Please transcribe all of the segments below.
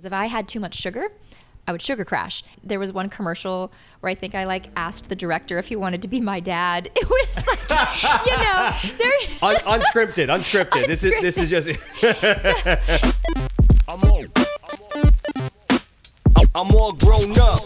If I had too much sugar, I would sugar crash. There was one commercial where I think I asked the director if he wanted to be my dad. It was unscripted. This is just. I'm all grown up.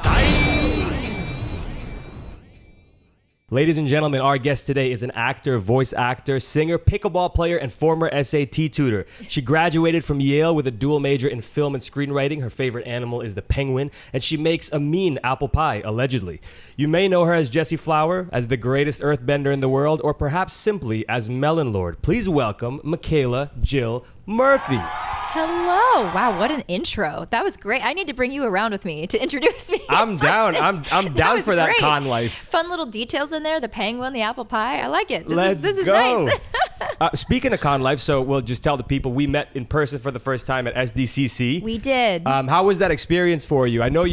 Ladies and gentlemen, our guest today is an actor, voice actor, singer, pickleball player, and former SAT tutor. She graduated from Yale with a dual major in film and screenwriting. Her favorite animal is the penguin, and she makes a mean apple pie, allegedly. You may know her as Jessie Flower, as the greatest earthbender in the world, or perhaps simply as Melon Lord. Please welcome Michaela Jill Murphy. Hello. Wow, what an intro. That was great. I need to bring you around with me to introduce me. I'm down. I'm down for that con life. Fun little details in there. The penguin, the apple pie. I like it. This is go. Nice. Speaking of con life, so we'll just tell the people we met in person for the first time at SDCC. We did. How was that experience for you? I know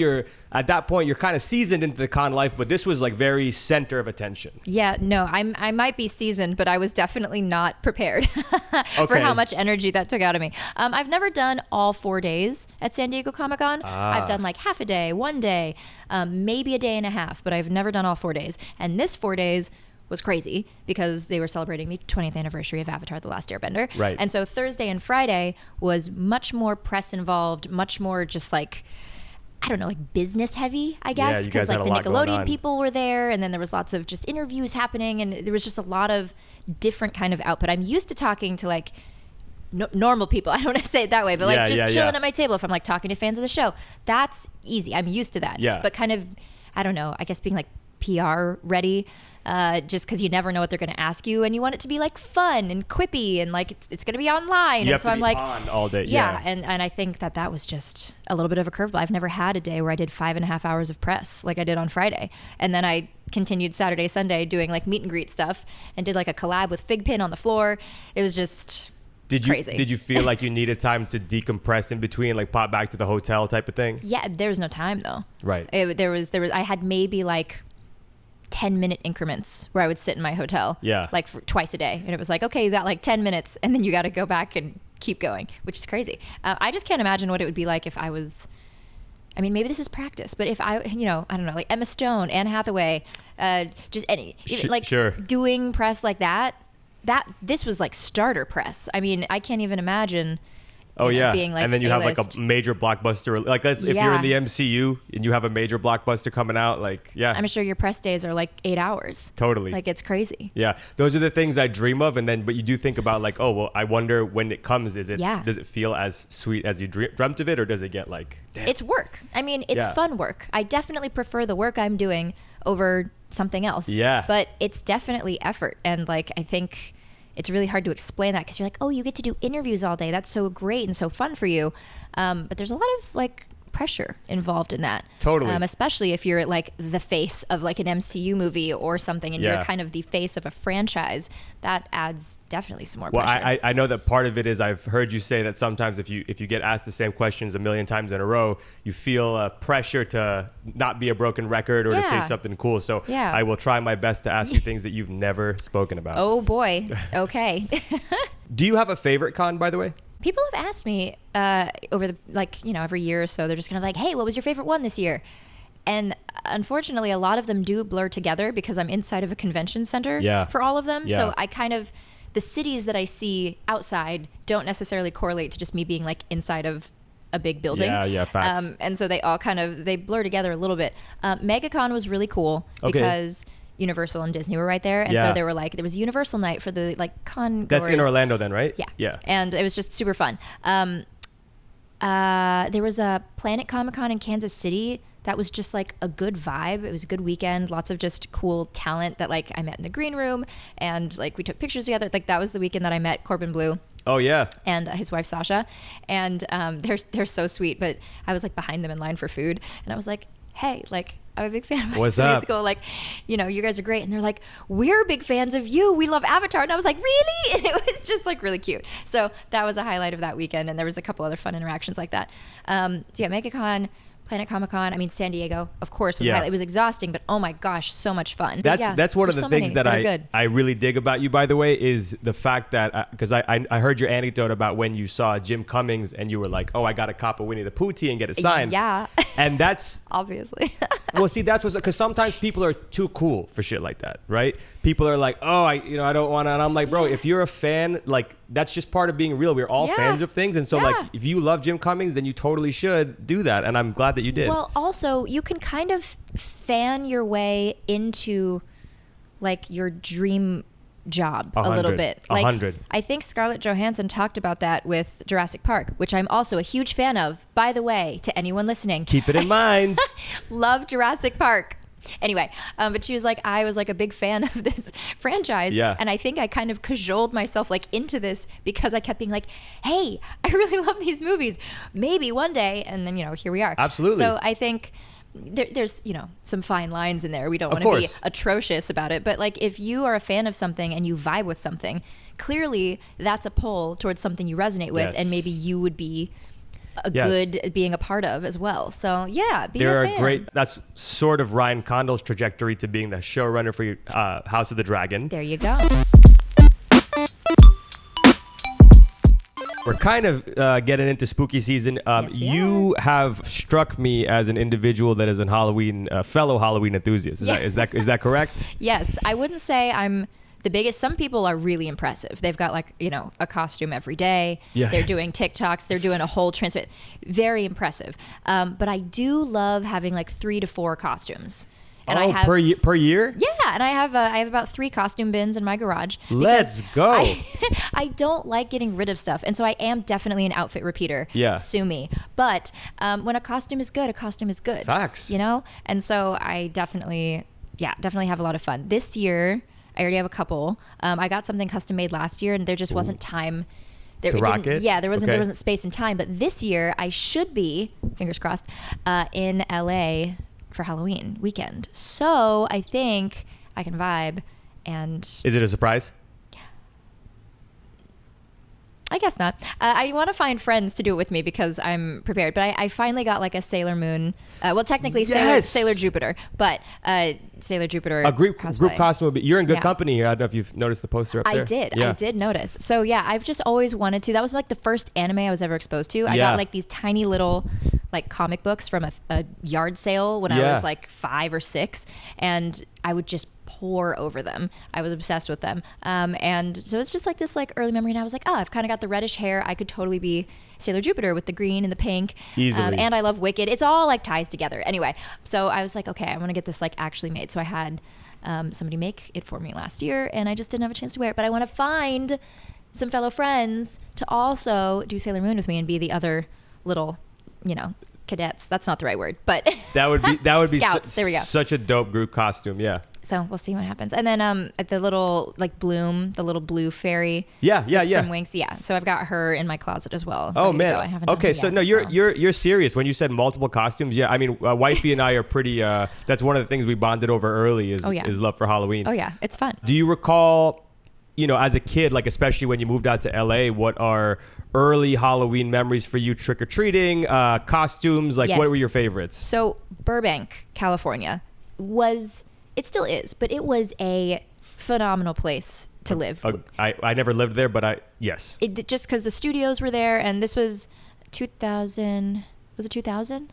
at that point you're kind of seasoned into the con life, but this was very center of attention. Yeah, no, I might be seasoned, but I was definitely not prepared for how much energy that took out of me. I've never done all 4 days at San Diego Comic-Con. I've done half a day, 1 day, maybe a day and a half, but I've never done all 4 days. And this 4 days was crazy because they were celebrating the 20th anniversary of Avatar: The Last Airbender. Right. And so Thursday and Friday was much more press involved, much more just business heavy, I guess, because the Nickelodeon people were there, and then there was lots of just interviews happening, and there was just a lot of different kind of output. I'm used to talking to normal people. I don't want to say it that way, but chilling at my table. If I'm talking to fans of the show, that's easy. I'm used to that. Yeah. But kind of, I don't know, I guess being PR ready, just because you never know what they're going to ask you, and you want it to be fun and quippy, and it's going to be online. You and have to be on all day. Yeah. And I think that was just a little bit of a curveball. I've never had a day where I did 5.5 hours of press like I did on Friday, and then I continued Saturday, Sunday doing meet and greet stuff, and did a collab with Figpin on the floor. It was just crazy. Did you feel like you needed time to decompress in between, pop back to the hotel type of thing? Yeah, there was no time though. Right. There was. I had maybe 10-minute increments where I would sit in my hotel. Yeah. For twice a day, and it was okay, you got 10 minutes, and then you got to go back and keep going, which is crazy. I just can't imagine what it would be like if I was. I mean, maybe this is practice, but if I don't know, Emma Stone, Anne Hathaway, just any, sure. doing press like that this was starter press. I mean, I can't even imagine. Being and then you have a major blockbuster. If you're in the MCU and you have a major blockbuster coming out, I'm sure your press days are 8 hours. Totally. It's crazy. Yeah, those are the things I dream of, but you do think about I wonder when it comes. Does it feel as sweet as you dreamt of it, or does it get damn? It's work. I mean, it's fun work. I definitely prefer the work I'm doing over something else. Yeah. But it's definitely effort, and I think it's really hard to explain that because you're oh, you get to do interviews all day. That's so great and so fun for you. But there's a lot of pressure involved in that. Totally. Especially if you're the face of an MCU movie or something, and you're kind of the face of a franchise. That adds definitely some more pressure. Well, I know that part of it is I've heard you say that sometimes if you get asked the same questions a million times in a row, you feel pressure to not be a broken record or to say something cool. So I will try my best to ask you things that you've never spoken about. Oh boy. Okay. Do you have a favorite con, by the way? People have asked me over the every year or so. They're just kind of hey, what was your favorite one this year? And unfortunately, a lot of them do blur together because I'm inside of a convention center for all of them. Yeah. So I the cities that I see outside don't necessarily correlate to just me being inside of a big building. Yeah, facts. And so they all they blur together a little bit. MegaCon was really cool because Universal and Disney were right there, and so they were there was Universal night for the con. That's in Orlando then, right? Yeah. And it was just super fun. There was a Planet Comic-Con in Kansas City that was just a good vibe. It was a good weekend, lots of just cool talent that I met in the green room, and we took pictures together. That was the weekend that I met Corbin Bleu. Oh yeah. And his wife Sasha, and they're so sweet. But I was behind them in line for food, and I was hey, I'm a big fan of What's up? School. You guys are great. And they're we're big fans of you. We love Avatar. And I was really? And it was just really cute. So that was a highlight of that weekend. And there was a couple other fun interactions like that. So yeah, MegaCon, Planet Comic-Con. I mean, San Diego, of course, was it was exhausting, but oh my gosh, so much fun. That's one of the things that I really dig about you, by the way, is the fact that, because I heard your anecdote about when you saw Jim Cummings and you were like, oh, I got to cop a Winnie the Pooh tee and get it signed. Yeah. And that's... Obviously. Well, see, that's what's... Because sometimes people are too cool for shit like that, right? People are like, oh, I don't want to... And I'm like, bro, if you're a fan, like, that's just part of being real. We're all fans of things. And so, like, if you love Jim Cummings, then you totally should do that. And I'm glad that you did. Well, also, you can kind of fan your way into, like, your dream job a little bit. Like, 100. I think Scarlett Johansson talked about that with Jurassic Park, which I'm also a huge fan of. By the way, to anyone listening, keep it in mind. Love Jurassic Park. Anyway, but she was like, I was like a big fan of this franchise. Yeah. And I think I kind of cajoled myself like into this because I kept being like, hey, I really love these movies. Maybe one day. And then, here we are. Absolutely. So I think there's, some fine lines in there. We don't want to be atrocious about it. But like, if you are a fan of something and you vibe with something, clearly that's a pull towards something you resonate with. And maybe you would be good being a part of as well. So be a fan. That's sort of Ryan Condal's trajectory to being the showrunner for House of the Dragon. There you go. We're kind of getting into spooky season. You have struck me as an individual that is a fellow Halloween enthusiast. Is that correct? Yes. I wouldn't say I'm the biggest. Some people are really impressive. They've got like, a costume every day. Yeah. They're doing TikToks. They're doing a whole transfer. Very impressive. But I do love having like 3 to 4 costumes. And per year? Yeah, and I have about 3 costume bins in my garage. Let's go. I don't like getting rid of stuff, and so I am definitely an outfit repeater. Yeah. Sue me. But when a costume is good, a costume is good. Facts. And so I definitely have a lot of fun. This year, I already have a couple. I got something custom made last year, and there just wasn't time. To rock it? Yeah, there wasn't space and time. But this year, I should be, fingers crossed, in LA for Halloween weekend. So I think I can vibe. And is it a surprise? I guess not. I want to find friends to do it with me because I'm prepared. But I finally got like a Sailor Moon. Well, technically Sailor Jupiter, but Sailor Jupiter. A group costume. You're in good company here. I don't know if you've noticed the poster up there. I did notice. So yeah, I've just always wanted to. That was like the first anime I was ever exposed to. I got like these tiny little like comic books from a yard sale when I was like 5 or 6, and I would just pour over them. I was obsessed with them. And so it's just like this like early memory, and I was like, I've kind of got the reddish hair. I could totally be Sailor Jupiter with the green and the pink. Easily. And I love Wicked. It's all like ties together. Anyway, so I was like, okay, I want to get this like actually made. So I had somebody make it for me last year, and I just didn't have a chance to wear it. But I want to find some fellow friends to also do Sailor Moon with me and be the other little, cadets. That's not the right word, but that would be Scouts. There we go. Such a dope group costume. Yeah. So we'll see what happens. And then at the little like Bloom, the little blue fairy. Yeah. From Winx. Yeah. So I've got her in my closet as well. Oh man. I haven't okay. So no, you're serious when you said multiple costumes. Yeah. I mean, wifey and I are pretty. That's one of the things we bonded over early is love for Halloween. Oh yeah, it's fun. Do you recall, as a kid, like especially when you moved out to LA, what are early Halloween memories for you? Trick or treating, costumes. Like what were your favorites? So Burbank, California it still is, but it was a phenomenal place to live. I never lived there, but yes. Just because the studios were there, and this was 2000. Was it 2000?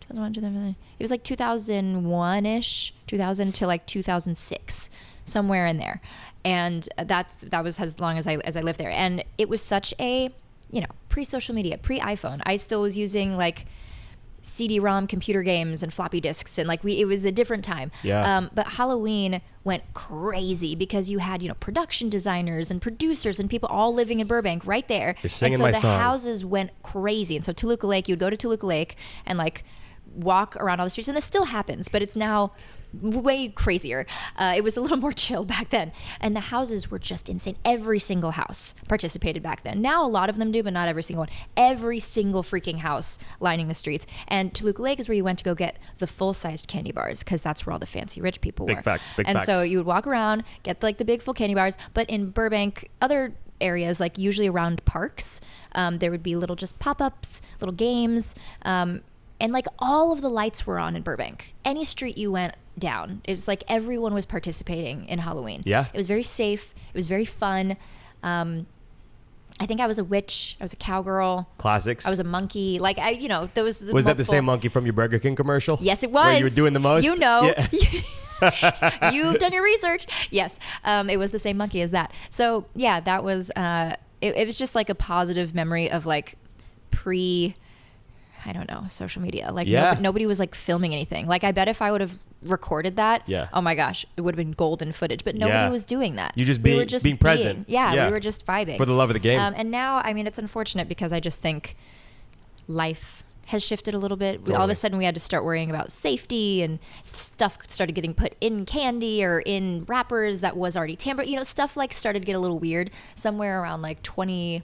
2001, 2000. It was like 2001-ish, 2000 to like 2006, somewhere in there. And that was as long as I lived there. And it was such a, pre-social media, pre-iPhone. I still was using like CD-ROM computer games and floppy disks, and it was a different time. Yeah. But Halloween went crazy because you had production designers and producers and people all living in Burbank right there. You're singing and so my the song. houses went crazy, and so Toluca Lake, you would go to Toluca Lake and walk around all the streets, and this still happens, but it's now way crazier. It was a little more chill back then, and the houses were just insane. Every single house participated back then. Now a lot of them do, but not every single one. Every single freaking house lining the streets. And Toluca Lake is where you went to go get the full-sized candy bars, because that's where all the fancy rich people were. Big facts. And so you would walk around, get the big full candy bars. But in Burbank, other areas, usually around parks, there would be little just pop-ups, little games. And like all of the lights were on in Burbank. Any street you went down, it was like everyone was participating in Halloween. Yeah. It was very safe. It was very fun. I think I was a witch. I was a cowgirl. Classics. I was a monkey. Like there was. Was that the same monkey from your Burger King commercial? Yes, it was. Where you were doing the most. You know. Yeah. You've done your research. Yes, it was the same monkey as that. So yeah, that was. It was just like a positive memory of like I don't know, social media. Like nobody was like filming anything. Like I bet if I would have recorded that, oh my gosh, it would have been golden footage. But nobody was doing that. You just being present. We were just vibing for the love of the game. And now, I mean, it's unfortunate because I just think life has shifted a little bit. All of a sudden, we had to start worrying about safety, and stuff started getting put in candy or in wrappers that was already tampered. Stuff like started to get a little weird somewhere around like 20.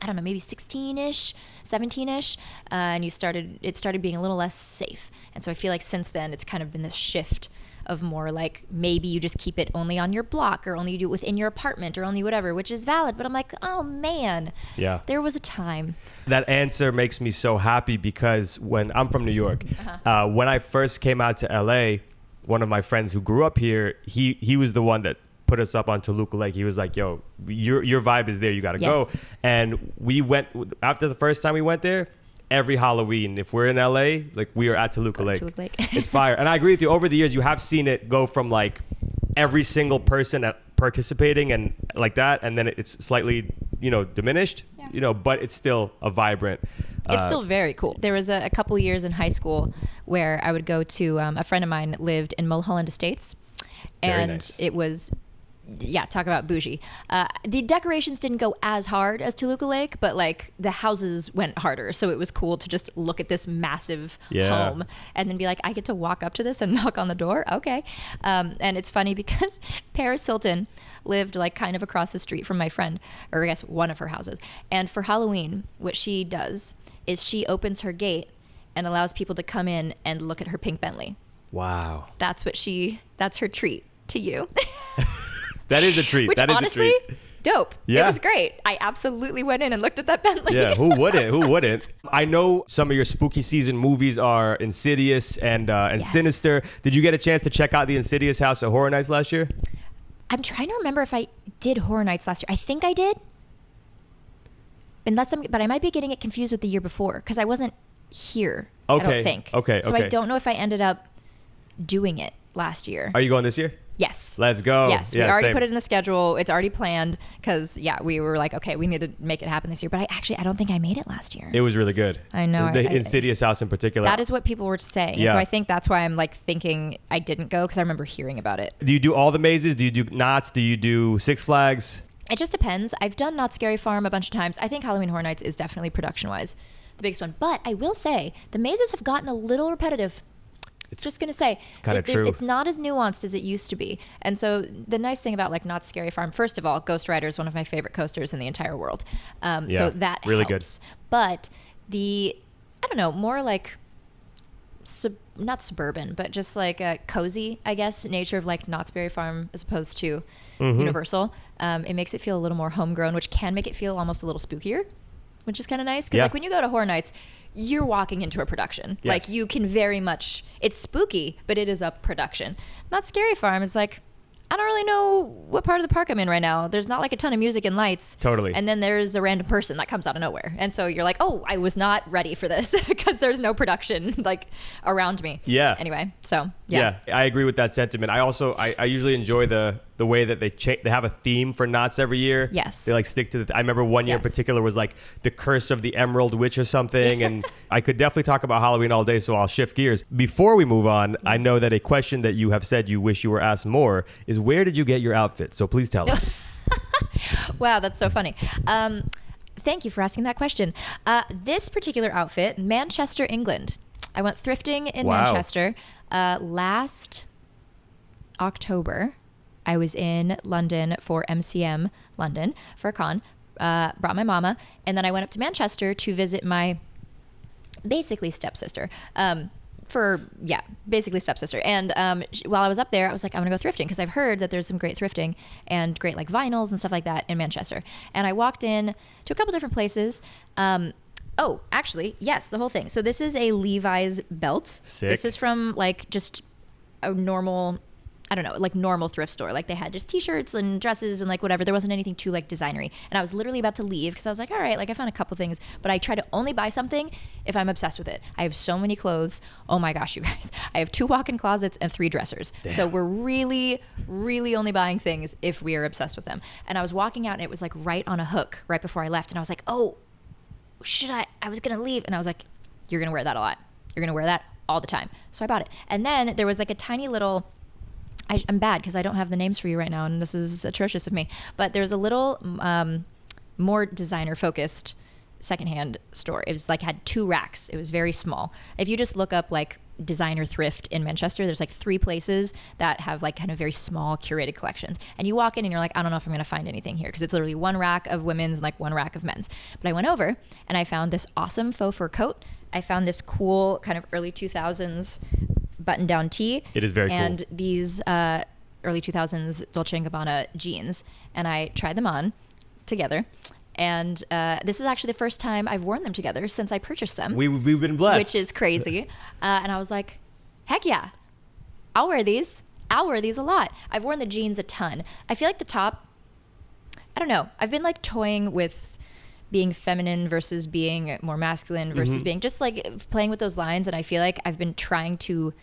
I don't know, maybe 16-ish, 17-ish, and it started being a little less safe. And so I feel like since then, it's kind of been this shift of more like maybe you just keep it only on your block or only you do it within your apartment or only whatever, which is valid. But I'm like, oh man, there was a time. That answer makes me so happy because when I'm from New York, when I first came out to LA, one of my friends who grew up here, he was the one that put us up on Toluca Lake. He was like, yo, your vibe is there. You got to go. And we went, after the first time we went there, every Halloween, if we're in LA, like we are at Toluca Lake. It's fire. And I agree with you. Over the years, you have seen it go from like every single person participating and like that. And then it's slightly, diminished, but it's still a vibrant. It's still very cool. There was a couple years in high school where I would go to, a friend of mine lived in Mulholland Estates. And nice. It was... Yeah, talk about bougie. The decorations didn't go as hard as Toluca Lake, but like the houses went harder. So it was cool to just look at this massive home and then be like, I get to walk up to this and knock on the door. Okay. And it's funny because Paris Hilton lived like kind of across the street from my friend, or I guess one of her houses. And for Halloween, what she does is she opens her gate and allows people to come in and look at her pink Bentley. Wow. That's her treat to you. That is a treat. Which that is honestly, a treat. Dope. Yeah. It was great. I absolutely went in and looked at that Bentley. Yeah, who wouldn't? I know some of your spooky season movies are Insidious and Sinister. Did you get a chance to check out the Insidious house at Horror Nights last year? I'm trying to remember if I did Horror Nights last year. I think I did. But I might be getting it confused with the year before because I wasn't here, I don't think. Okay. So I don't know if I ended up doing it last year. Are you going this year? Yes. Let's go. Yes, we already put it in the schedule. It's already planned because, we were like, okay, we need to make it happen this year. But I don't think I made it last year. It was really good. I know. The Insidious house in particular. That is what people were saying. Yeah. And so I think that's why I'm like thinking I didn't go because I remember hearing about it. Do you do all the mazes? Do you do Knott's? Do you do Six Flags? It just depends. I've done Knott's Scary Farm a bunch of times. I think Halloween Horror Nights is definitely production-wise the biggest one. But I will say the mazes have gotten a little repetitive. It's just going to say it's kind of true. It's not as nuanced as it used to be. And so the nice thing about like Knott's Scary Farm, first of all, Ghost Rider is one of my favorite coasters in the entire world. So that really helps. Good. But more like not suburban, but just like a cozy, I guess, nature of like Knott's Berry Farm as opposed to Universal. It makes it feel a little more homegrown, which can make it feel almost a little spookier, which is kind of nice. Because like when you go to Horror Nights, you're walking into a production. Yes. Like you can very much, it's spooky, but it is a production. Knott's Scary Farm is like, I don't really know what part of the park I'm in right now. There's not like a ton of music and lights. Totally. And then there's a random person that comes out of nowhere. And so you're like, oh, I was not ready for this because there's no production like around me. Yeah. Anyway, so yeah. I agree with that sentiment. I also, I usually enjoy the way that they have a theme for Knott's every year. Yes. They like stick to I remember one year in particular was like the Curse of the Emerald Witch or something. And I could definitely talk about Halloween all day, so I'll shift gears. Before we move on, I know that a question that you have said you wish you were asked more is where did you get your outfit? So please tell us. Wow, that's so funny. Thank you for asking that question. This particular outfit, Manchester, England. I went thrifting in Manchester last October. I was in London for MCM London for a con, brought my mama, and then I went up to Manchester to visit my basically stepsister. Basically stepsister. And while I was up there, I was like, I'm going to go thrifting because I've heard that there's some great thrifting and great like vinyls and stuff like that in Manchester. And I walked in to a couple different places. Oh, actually, yes, the whole thing. So this is a Levi's belt. Sick. This is from like just a normal, I don't know, like normal thrift store. Like they had just t-shirts and dresses and like whatever. There wasn't anything too like designery. And I was literally about to leave because I was like, all right, like I found a couple things, but I try to only buy something if I'm obsessed with it. I have so many clothes. Oh my gosh, you guys. I have 2 walk-in closets and 3 dressers. Damn. So we're really, really only buying things if we are obsessed with them. And I was walking out and it was like right on a hook right before I left. And I was like, oh, I was going to leave. And I was like, you're going to wear that a lot. You're going to wear that all the time. So I bought it. And then there was like a tiny little, I'm bad because I don't have the names for you right now. And this is atrocious of me. But there's a little more designer focused secondhand store. It was like had 2 racks. It was very small. If you just look up like designer thrift in Manchester, there's like 3 places that have like kind of very small curated collections. And you walk in and you're like, I don't know if I'm going to find anything here because it's literally 1 rack of women's and like 1 rack of men's. But I went over and I found this awesome faux fur coat. I found this cool kind of early 2000s button down tee. It is very cool. And these early 2000s Dolce & Gabbana jeans. And I tried them on together. And this is actually the first time I've worn them together since I purchased them. We've been blessed. Which is crazy. And I was like, heck yeah, I'll wear these. I'll wear these a lot. I've worn the jeans a ton. I feel like the top, I don't know. I've been like toying with being feminine versus being more masculine versus being just like playing with those lines. And I feel like I've been trying to,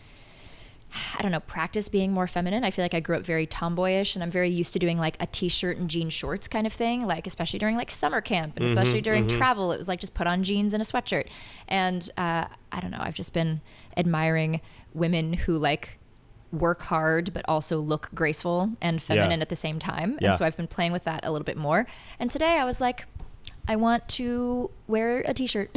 I don't know, practice being more feminine. I feel like I grew up very tomboyish and I'm very used to doing like a t-shirt and jean shorts kind of thing, like especially during like summer camp and especially during travel. It was like just put on jeans and a sweatshirt. And I don't know, I've just been admiring women who like work hard but also look graceful and feminine at the same time. And so I've been playing with that a little bit more. And today I was like, I want to wear a t-shirt.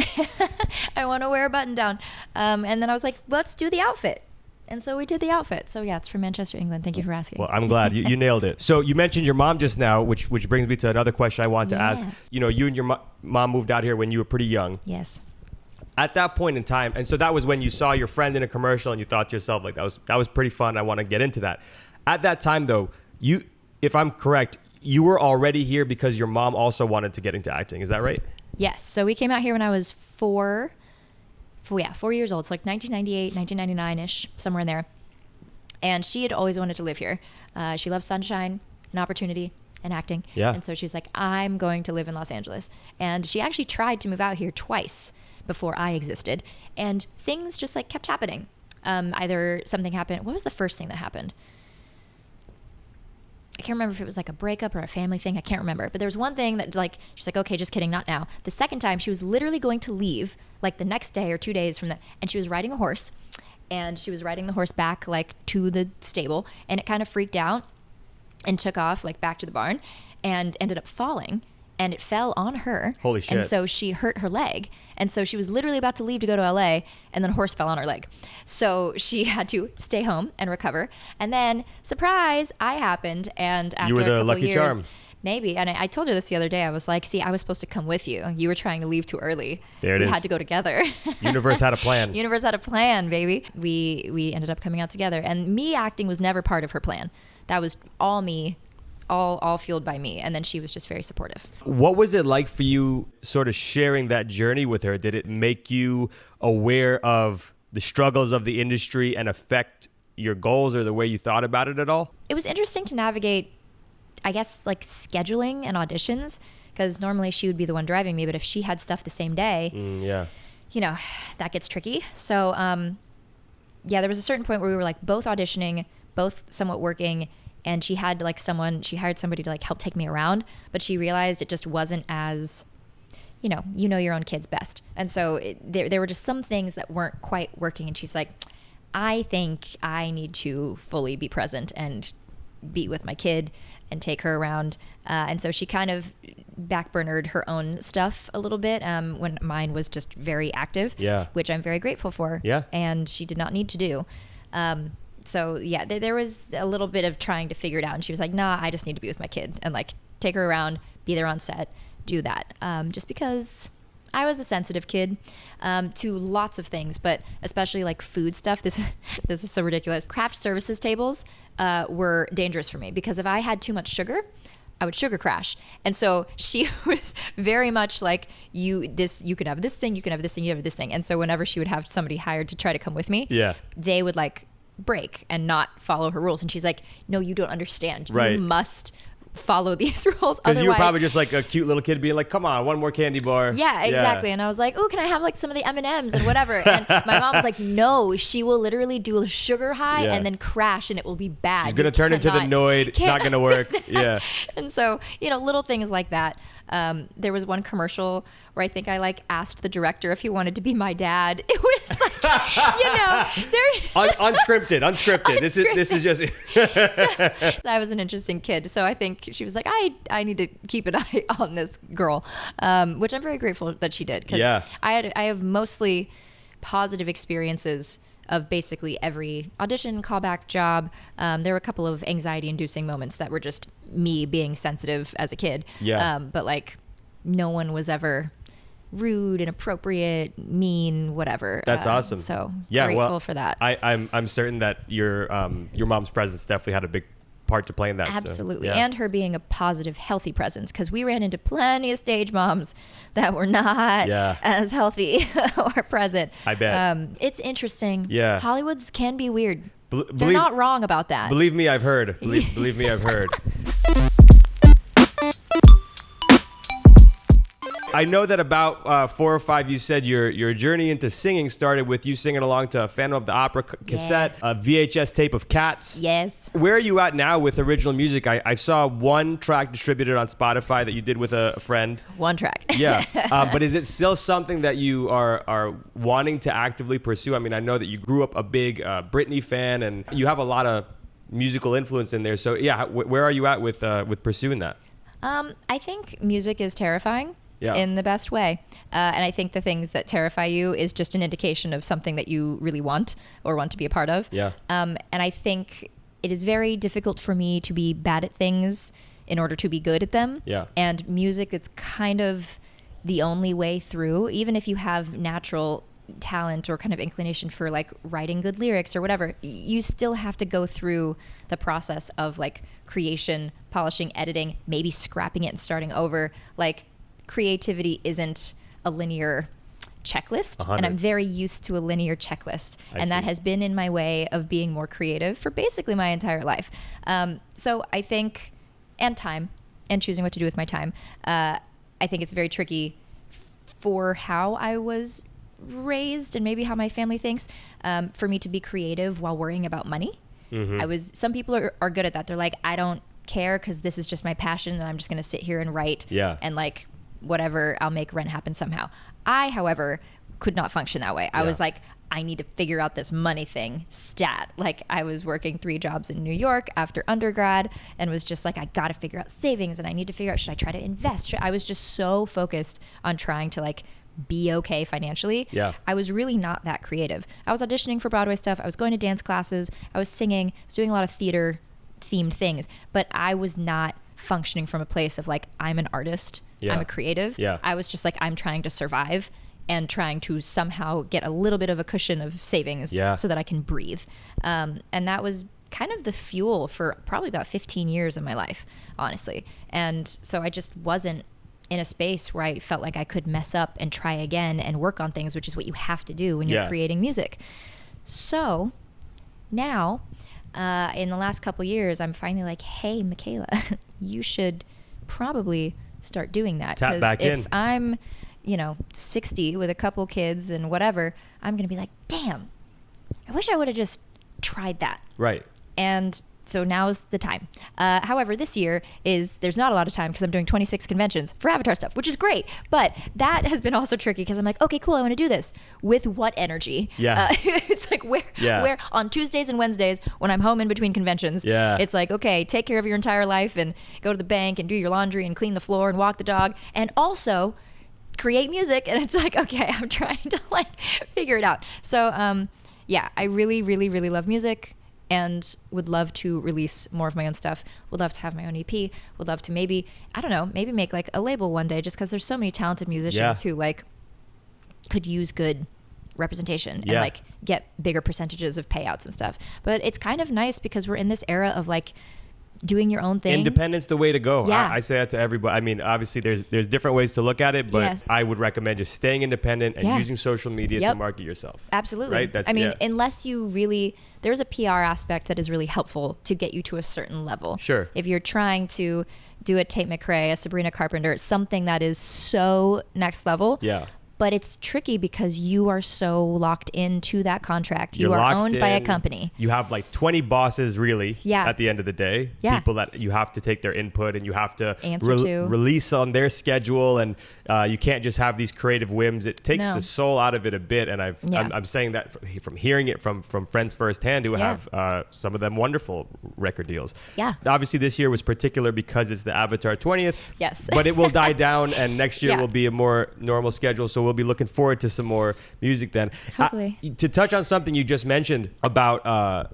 I want to wear a button down. And then I was like, let's do the outfit. And so we did the outfit. So yeah, it's from Manchester, England. Thank you for asking. Well, I'm glad you nailed it. So you mentioned your mom just now, which brings me to another question I wanted to ask. You know, you and your mom moved out here when you were pretty young. Yes. At that point in time, and so that was when you saw your friend in a commercial and you thought to yourself, like, that was pretty fun. I want to get into that. At that time, though, you, if I'm correct, you were already here because your mom also wanted to get into acting. Is that right? Yes. So we came out here when I was 4 years old. So like 1998, 1999-ish, somewhere in there. And she had always wanted to live here. She loves sunshine and opportunity and acting. Yeah. And so she's like, I'm going to live in Los Angeles. And she actually tried to move out here twice before I existed. And things just like kept happening. Either something happened. What was the first thing that happened? I can't remember if it was like a breakup or a family thing. I can't remember. But there was one thing that like, she's like, okay, just kidding, not now. The second time she was literally going to leave like the next day or 2 days from that. And she was riding a horse and she was riding the horse back like to the stable and it kind of freaked out and took off like back to the barn and ended up falling. And it fell on her. Holy shit. And so she hurt her leg. And so she was literally about to leave to go to LA and then a horse fell on her leg. So she had to stay home and recover. And then, surprise, I happened. And after you were the a couple lucky years, charm. Maybe. And I told her this the other day. I was like, see, I was supposed to come with you. You were trying to leave too early. There it is. We had to go together. Universe had a plan. Universe had a plan, baby. We ended up coming out together. And me acting was never part of her plan. That was all me. All fueled by me. And then she was just very supportive. What was it like for you sort of sharing that journey with her? Did it make you aware of the struggles of the industry and affect your goals or the way you thought about it at all? It was interesting to navigate, I guess, like scheduling and auditions, because normally she would be the one driving me. But if she had stuff the same day, you know, that gets tricky. So, there was a certain point where we were like both auditioning, both somewhat working. And she had like she hired somebody to like help take me around, but she realized it just wasn't as, you know your own kids best. And so there were just some things that weren't quite working. And she's like, I think I need to fully be present and be with my kid and take her around. And so she kind of backburnered her own stuff a little bit when mine was just very active, which I'm very grateful for. Yeah. And she did not need to do. So yeah, there was a little bit of trying to figure it out. And she was like, nah, I just need to be with my kid and like take her around, be there on set, do that. Just because I was a sensitive kid to lots of things, but especially like food stuff. This is so ridiculous. Craft services tables were dangerous for me because if I had too much sugar, I would sugar crash. And so she was very much like, you can have this thing, you can have this thing, you have this thing. And so whenever she would have somebody hired to try to come with me, they would like break and not follow her rules. And she's like, no, you don't understand. Right. You must follow these rules. Because you were probably just like a cute little kid being like, come on, one more candy bar. Yeah, exactly. And I was like, oh, can I have like some of the M&Ms and whatever? And my mom was like, no, she will literally do a sugar high and then crash and it will be bad. She's going to turn into the Noid. It's not going to work. Yeah. And so, little things like that. There was one commercial where I think I like asked the director if he wanted to be my dad. It was like, unscripted. This is just. So I was an interesting kid. So I think she was like, I need to keep an eye on this girl, which I'm very grateful that she did. Because I have mostly positive experiences of basically every audition, callback job. There were a couple of anxiety-inducing moments that were just me being sensitive as a kid. But like, no one was ever rude, inappropriate, mean, whatever. That's awesome. So grateful for that. I'm certain that your mom's presence definitely had a big part to play in that. Absolutely. So, and her being a positive, healthy presence, because we ran into plenty of stage moms that were not as healthy or present. I bet. It's interesting. Yeah. Hollywoods can be weird. They're not wrong about that. Believe me, I've heard. Believe me, I've heard. I know that about 4 or 5, you said your journey into singing started with you singing along to Phantom of the Opera cassette, a VHS tape of Cats. Yes. Where are you at now with original music? I saw one track distributed on Spotify that you did with a friend. One track. Yeah. But is it still something that you are wanting to actively pursue? I mean, I know that you grew up a big Britney fan and you have a lot of musical influence in there. So yeah, where are you at with pursuing that? I think music is terrifying. In the best way. And I think the things that terrify you is just an indication of something that you really want or want to be a part of. And I think it is very difficult for me to be bad at things in order to be good at them. And music, it's kind of the only way through, even if you have natural talent or kind of inclination for like writing good lyrics or whatever, you still have to go through the process of like creation, polishing, editing, maybe scrapping it and starting over. Like, creativity isn't a linear checklist, 100. and I'm very used to a linear checklist, and that has been in my way of being more creative for basically my entire life. So I think, and time, and choosing what to do with my time, I think it's very tricky for how I was raised and maybe how my family thinks, for me to be creative while worrying about money. Some people are good at that. They're like, I don't care because this is just my passion and I'm just going to sit here and write and like whatever, I'll make rent happen somehow. I, however, could not function that way. I was like, I need to figure out this money thing stat. Like, I was working 3 jobs in New York after undergrad and was just like, I got to figure out savings and I need to figure out, should I try to invest? I was just so focused on trying to like be okay financially. I was really not that creative. I was auditioning for Broadway stuff. I was going to dance classes. I was singing. I was doing a lot of theater themed things, but I was not functioning from a place of like, I'm an artist, I'm a creative. I was just like, I'm trying to survive and trying to somehow get a little bit of a cushion of savings so that I can breathe. And that was kind of the fuel for probably about 15 years of my life, honestly. And so I just wasn't in a space where I felt like I could mess up and try again and work on things, which is what you have to do when you're creating music. So now, in the last couple years, I'm finally like, hey, Michaela, you should probably start doing that. Tap back if in. I'm, 60 with a couple kids and whatever, I'm going to be like, damn, I wish I would have just tried that. Right. And so now's the time. However, this year there's not a lot of time because I'm doing 26 conventions for Avatar stuff, which is great. But that has been also tricky because I'm like, okay, cool, I want to do this. With what energy? It's like where on Tuesdays and Wednesdays when I'm home in between conventions, it's like, okay, take care of your entire life and go to the bank and do your laundry and clean the floor and walk the dog and also create music. And it's like, okay, I'm trying to like figure it out. So I really, really, really love music. And would love to release more of my own stuff. Would love to have my own EP. Would love to maybe make like a label one day, just because there's so many talented musicians who like could use good representation and like get bigger percentages of payouts and stuff. But it's kind of nice because we're in this era of like doing your own thing. Independence the way to go. Yeah. I say that to everybody. I mean, obviously there's different ways to look at it, but Yes. I would recommend just staying independent and using social media to market yourself. Absolutely. Right? Unless you really, there's a PR aspect that is really helpful to get you to a certain level. Sure. If you're trying to do a Tate McRae, a Sabrina Carpenter, something that is so next level. Yeah. But it's tricky because you are so locked into that contract. You're you are locked owned by a in. company. You have like 20 bosses, really, at the end of the day. Yeah. People that you have to take their input and you have to Answer to. release on their schedule. And you can't just have these creative whims. It takes the soul out of it a bit. And I'm saying that from hearing it from friends firsthand who have some of them wonderful record deals. Yeah. Obviously, this year was particular because it's the Avatar 20th. Yes. But it will die down, and next year Yeah. will be a more normal schedule. So we'll be looking forward to some more music then. Hopefully. To touch on something you just mentioned about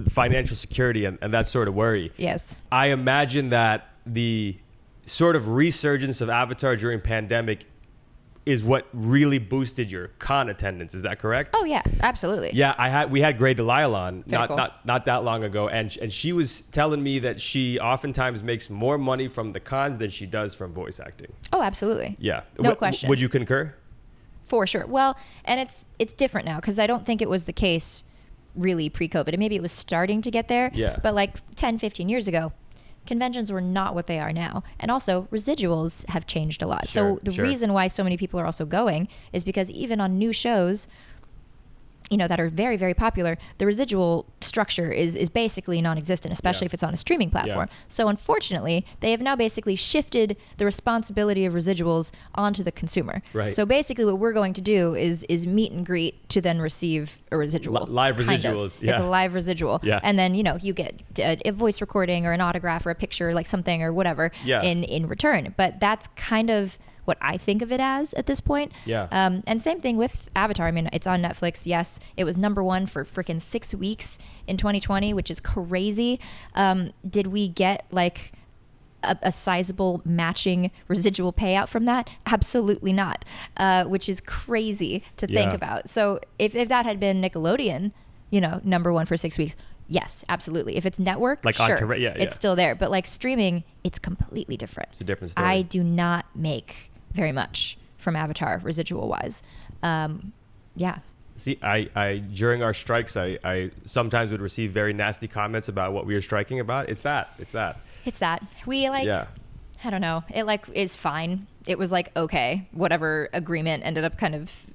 financial security and that sort of worry. Yes. I imagine that the sort of resurgence of Avatar during pandemic is what really boosted your con attendance. Is that correct? Oh yeah, absolutely. Yeah, we had Gray Delisle on Very cool. not that long ago, and she was telling me that she oftentimes makes more money from the cons than she does from voice acting. Oh, absolutely. Yeah, No question. Would you concur? For sure. Well, and it's different now because I don't think it was the case really pre-COVID. And maybe it was starting to get there. Yeah. But like 10, 15 years ago, conventions were not what they are now. And also residuals have changed a lot. Sure, so the sure. reason why so many people are also going is because even on new shows, you know, that are very, very popular, the residual structure is basically non-existent, especially if it's on a streaming platform. Yeah. So unfortunately, they have now basically shifted the responsibility of residuals onto the consumer. Right. So basically what we're going to do is meet and greet to then receive a residual. Live kind of. residuals, It's a live residual. Yeah. And then, you know, you get a voice recording or an autograph or a picture, like something or whatever in return. But that's kind of what I think of it as at this point. Yeah. And same thing with Avatar. I mean, it's on Netflix. Yes, it was #1 for freaking 6 weeks in 2020, which is crazy. Did we get like a sizable matching residual payout from that? Absolutely not, which is crazy to think about. So if that had been Nickelodeon, you know, #1 for 6 weeks, yes, absolutely. If it's network, like sure, yeah, it's still there. But like streaming, it's completely different. It's a different story. I do not make very much from Avatar residual wise. Yeah. See, I during our strikes, I sometimes would receive very nasty comments about what we were striking about. It's that. We like, I don't know. It like is fine. It was like, okay, whatever agreement ended up kind of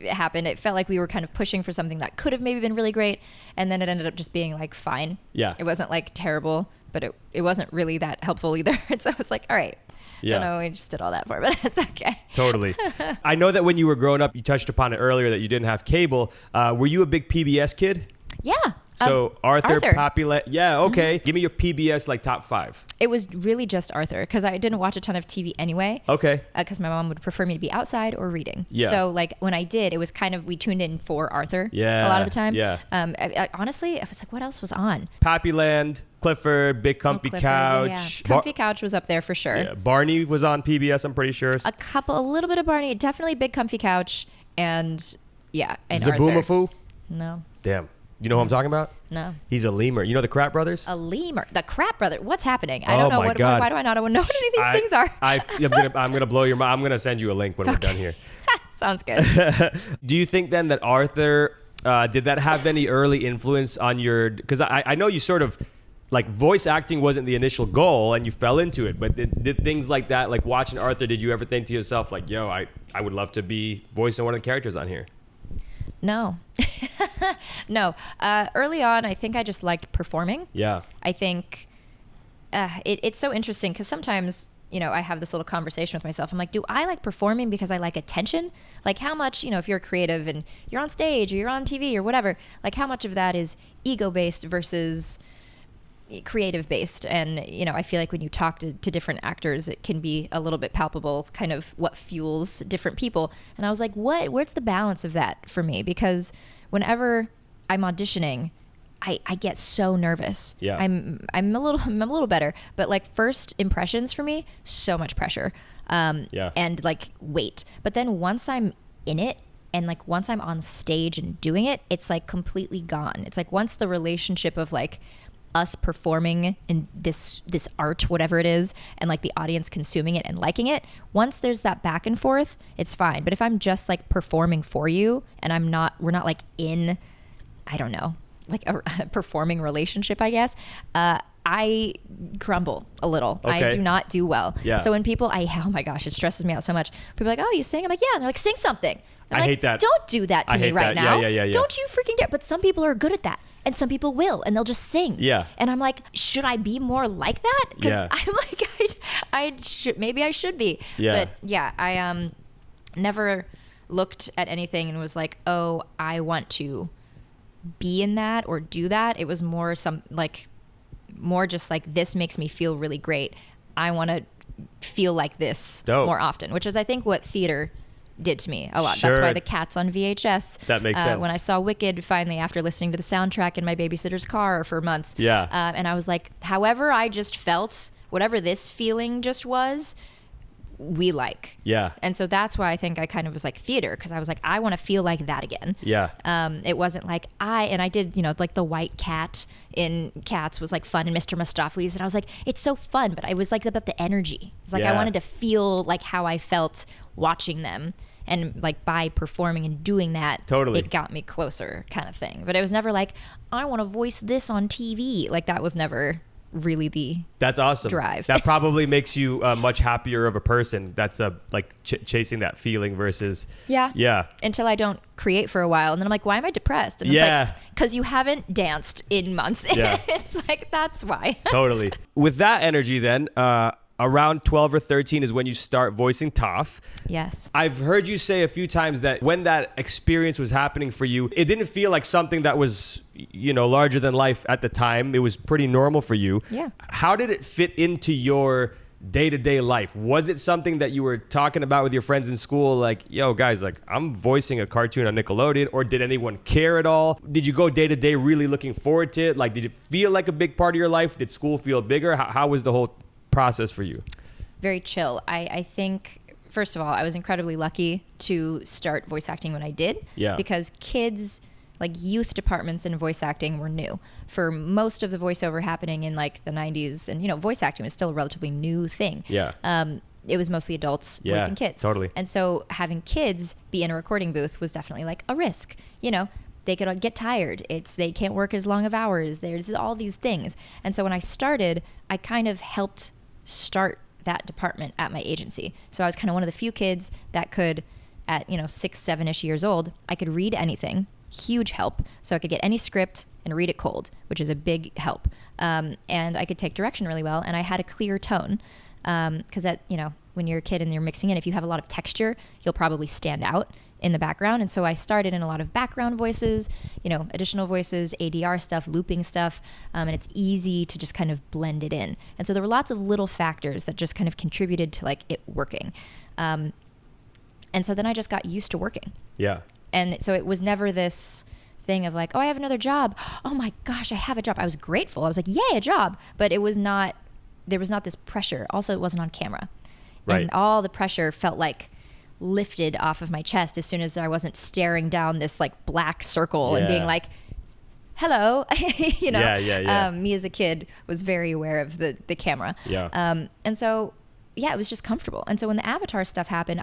happened. It felt like we were kind of pushing for something that could have maybe been really great. And then it ended up just being like, fine. Yeah. It wasn't like terrible, but it wasn't really that helpful either. And so I was like, all right. Yeah. I don't know, we just did all that for, but it's okay. Totally. I know that when you were growing up, you touched upon it earlier that you didn't have cable. Were you a big PBS kid? Yeah. So Arthur. Popular. Yeah. Okay. Mm-hmm. Give me your PBS like top 5. It was really just Arthur because I didn't watch a ton of TV anyway. Okay. Because my mom would prefer me to be outside or reading. Yeah. So like when I did, it was kind of, we tuned in for Arthur. Yeah. A lot of the time. Yeah. I honestly, I was like, what else was on? Pappyland, Clifford, Big Comfy Clifford, Couch. Yeah. Comfy Couch was up there for sure. Yeah. Barney was on PBS, I'm pretty sure. A little bit of Barney, definitely Big Comfy Couch, and and Arthur. Zaboomafoo? No. Damn. You know who I'm talking about? No. He's a lemur. You know the Crap Brothers? A lemur. The Crap Brother. What's happening? I don't know. My God. Why do I not know what any of these things are? I'm gonna blow your mind. I'm gonna send you a link when we're done here. Sounds good. Do you think then that Arthur, did that have any early influence on your, because I know you sort of, like voice acting wasn't the initial goal and you fell into it, but did things like that, like watching Arthur, did you ever think to yourself like, yo, I would love to be voicing one of the characters on here? No. No. Early on, I think I just liked performing. Yeah. I think it's so interesting because sometimes, you know, I have this little conversation with myself. I'm like, do I like performing because I like attention? Like how much, you know, if you're creative and you're on stage or you're on TV or whatever, like how much of that is ego-based versus creative based? And you know, I feel like when you talk to different actors, it can be a little bit palpable kind of what fuels different people. And I was like, where's the balance of that for me? Because whenever I'm auditioning, I get so nervous. Yeah. I'm a little better, but like first impressions for me, so much pressure. And like weight. But then once I'm in it, and like once I'm on stage and doing it, it's like completely gone. It's like once the relationship of like us performing in this art, whatever it is, and like the audience consuming it and liking it, once there's that back and forth, it's fine. But if I'm just like performing for you and we're not like in, I don't know, like a performing relationship, I guess, I crumble a little. Okay. I do not do well. Yeah. So when people, oh my gosh, it stresses me out so much. People are like, oh, you sing? I'm like, yeah. And they're like, sing something. I hate that. Don't do that to me right now. Yeah. Don't you freaking dare. But some people are good at that. And some people will, and they'll just sing. Yeah. And I'm like, should I be more like that? Because I'm like, maybe I should be. Yeah. But yeah, I never looked at anything and was like, oh, I want to be in that or do that. It was more just like, this makes me feel really great. I want to feel like this more often, which is, I think, what theater did to me a lot. Sure. That's why the Cats on VHS. That makes sense. When I saw Wicked finally after listening to the soundtrack in my babysitter's car for months. Yeah. And I was like, however I just felt, whatever this feeling just was, we like. Yeah. And so that's why I think I kind of was like theater, because I was like, I want to feel like that again. Yeah. It wasn't like I did, like the white cat in Cats was like fun, and Mr. Mistopheles, and I was like, it's so fun, but I was like about the energy. It's like I wanted to feel like how I felt watching them, and like by performing and doing that, it got me closer, kind of thing. But it was never like, I want to voice this on TV. Like that was never really the that's awesome drive. That probably makes you much happier of a person. That's like chasing that feeling versus until I don't create for a while, and then I'm like, why am I depressed? And it's like, because you haven't danced in months. It's like, that's why. Totally. With that energy then, around 12 or 13 is when you start voicing Toph. Yes. I've heard you say a few times that when that experience was happening for you, it didn't feel like something that was, larger than life at the time. It was pretty normal for you. Yeah. How did it fit into your day-to-day life? Was it something that you were talking about with your friends in school? Like, yo, guys, like I'm voicing a cartoon on Nickelodeon, or did anyone care at all? Did you go day-to-day really looking forward to it? Like, did it feel like a big part of your life? Did school feel bigger? How was the whole process for you? Very chill. I think, first of all, I was incredibly lucky to start voice acting when I did. Yeah. Because kids, like youth departments in voice acting were new. For most of the voiceover happening in like the 90s, and voice acting was still a relatively new thing. Yeah. It was mostly adults voicing kids. Totally. And so having kids be in a recording booth was definitely like a risk. They could get tired. They can't work as long of hours. There's all these things. And so when I started, I kind of helped start that department at my agency. So I was kind of one of the few kids that could, at 6, 7-ish years old, I could read anything. Huge help. So I could get any script and read it cold, which is a big help. And I could take direction really well, and I had a clear tone. Because when you're a kid and you're mixing in, if you have a lot of texture, you'll probably stand out in the background. And so I started in a lot of background voices, additional voices, ADR stuff, looping stuff, and it's easy to just kind of blend it in. And so there were lots of little factors that just kind of contributed to like it working. And so then I just got used to working. Yeah. And so it was never this thing of like, oh, I have another job. Oh my gosh, I have a job. I was grateful. I was like, yay, a job. But there was not this pressure. Also, it wasn't on camera. Right. And all the pressure felt like lifted off of my chest as soon as I wasn't staring down this like black circle and being like, hello. Me as a kid was very aware of the camera. Yeah. And so, it was just comfortable. And so when the Avatar stuff happened,